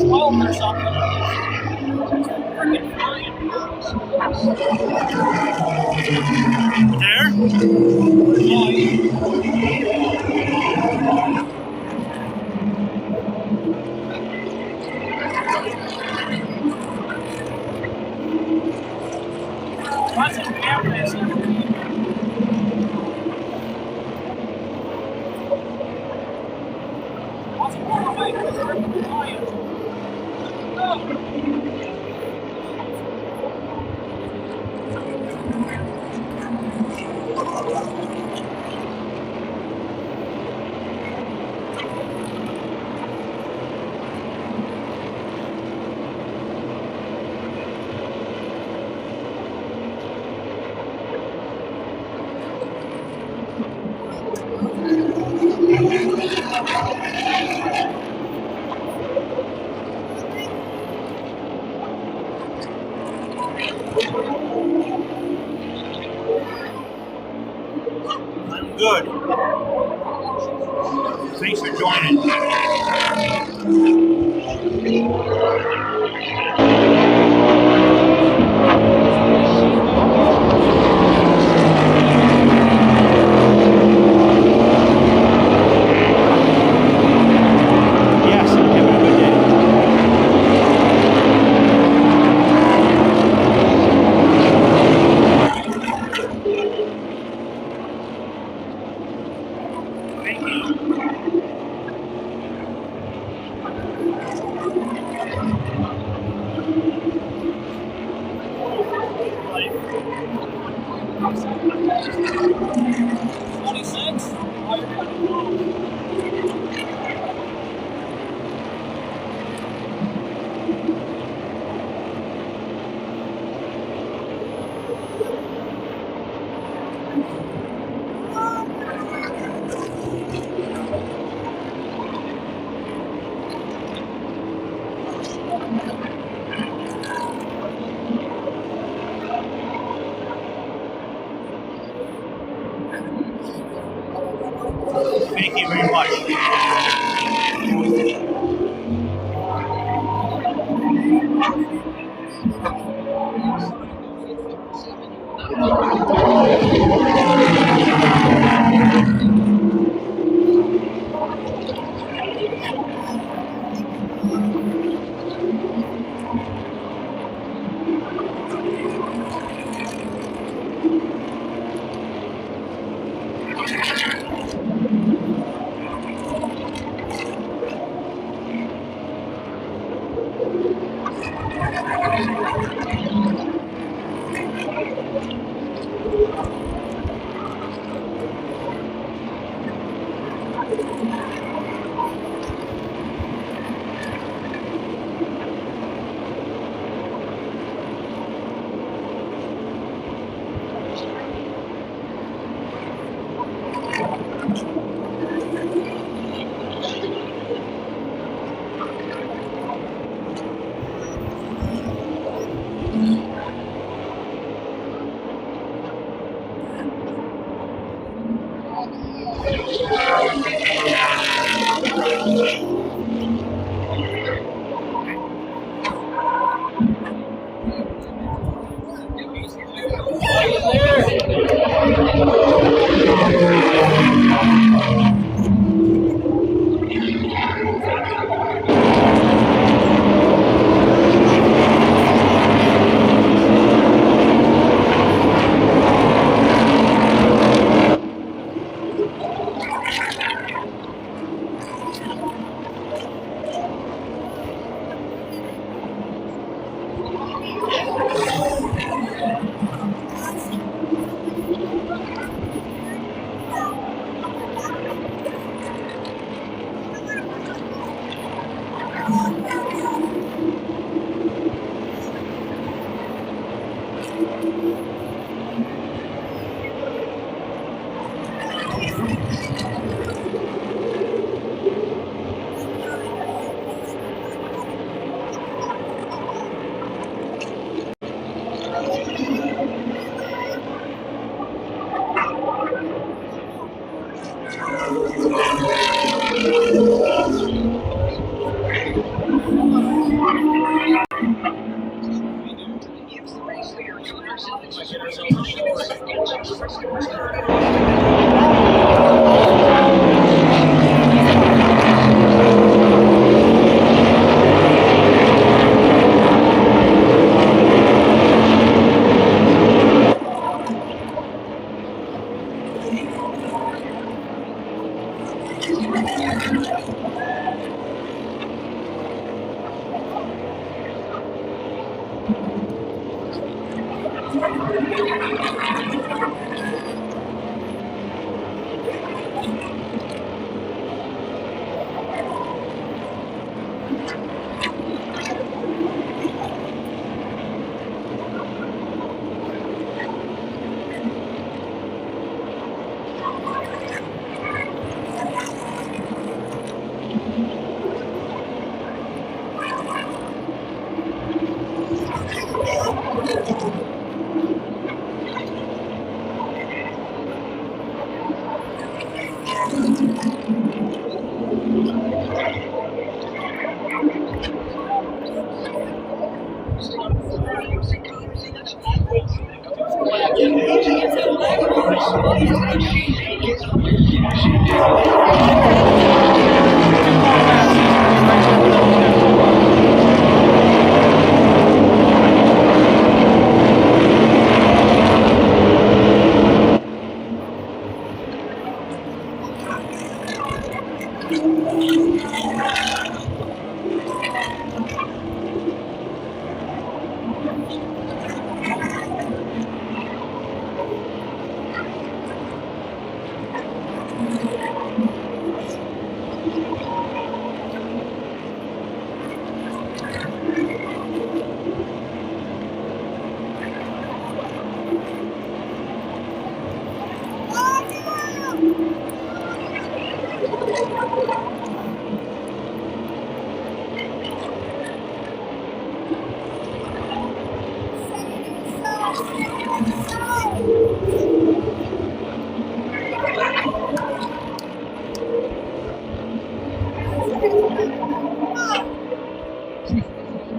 12 or something. Freaking flying. There? Lots of cameras. Lots of freaking flying. I'm good. Thanks for joining. Yes, I'm having a good day. Thank you. Thank you very much.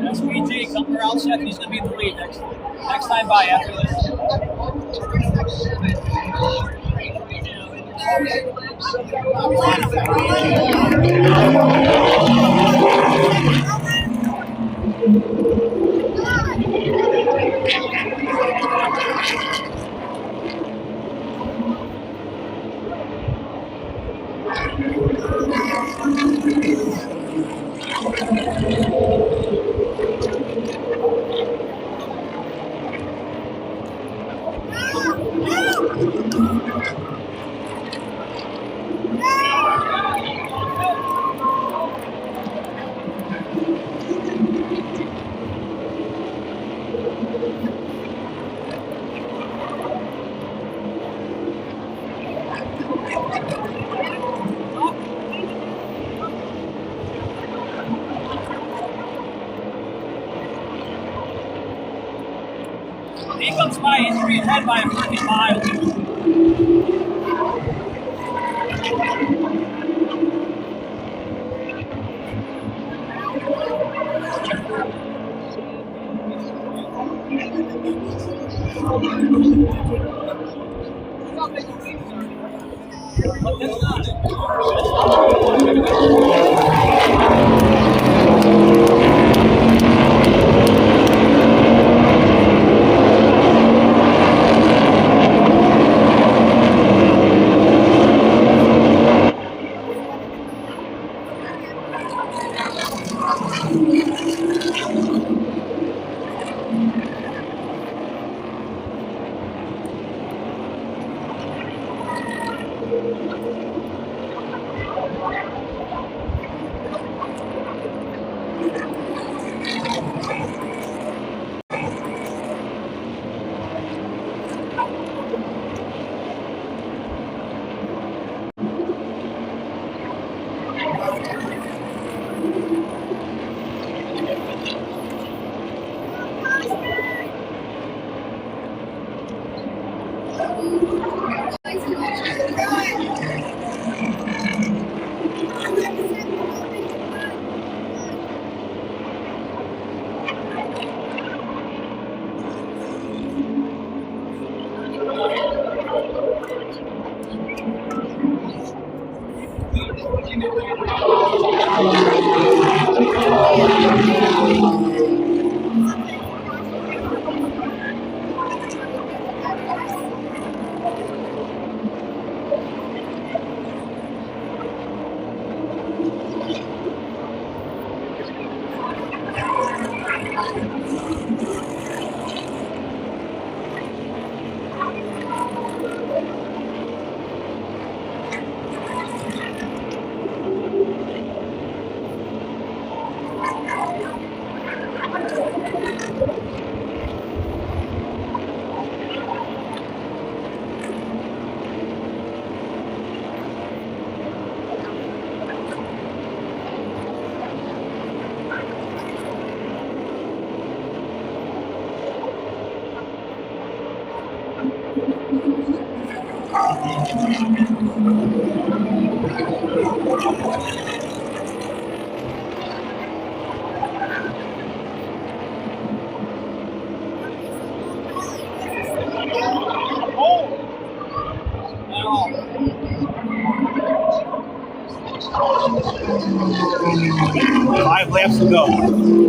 SPG coming around second. He's going to be in the lead next time by after this. He comes by, he's 3 ahead by a freaking mile. 5 laps to go.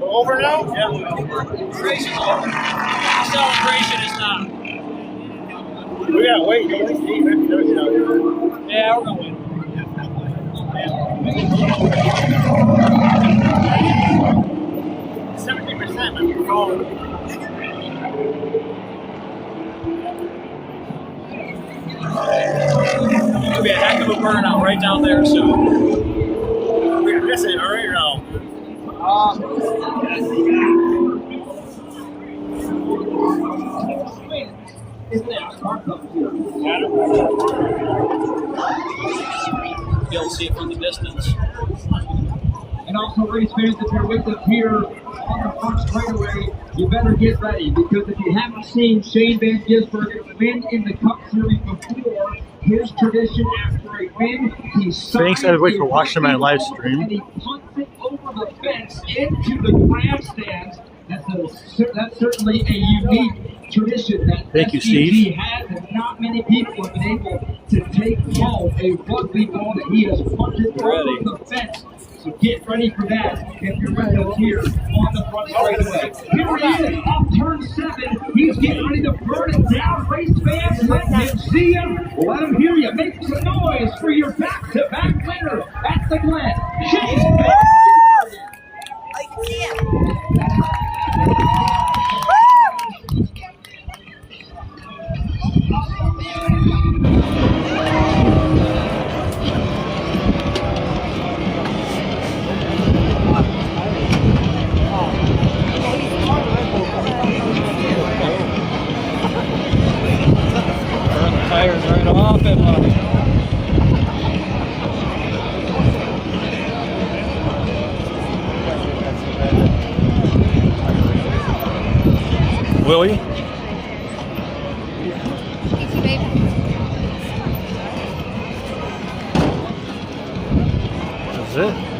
Over now? Yeah. Race is over. Celebration is not. We gotta wait. Don't we see? Yeah, we're gonna win. 70% of your phone. It'll be a heck of a burnout right down there soon. We're missing, all right, now. You'll see it from the distance. And also, race fans, if you're with us here on the front straightaway, you better get ready, because if you haven't seen Shane Van Gisbergen win in the Cup Series before, his tradition after a win, he Thanks everybody for watching my live stream. And he punts it over the fence into the grandstands. That's certainly a unique tradition that Thank you, SCG Steve. has, and not many people have been able to take home a rugby ball that he has punted over the fence. So get ready for that if you're with us here on the front straightaway. Here he is, off turn 7. He's getting ready to burn it down. Race fans, let him see him. Let him hear you. Make some noise for your back-to-back winner at the Glen. Shane Van Gisbergen. I can see him. Burn the tires right off it. Will you? Thank you, baby. That's it.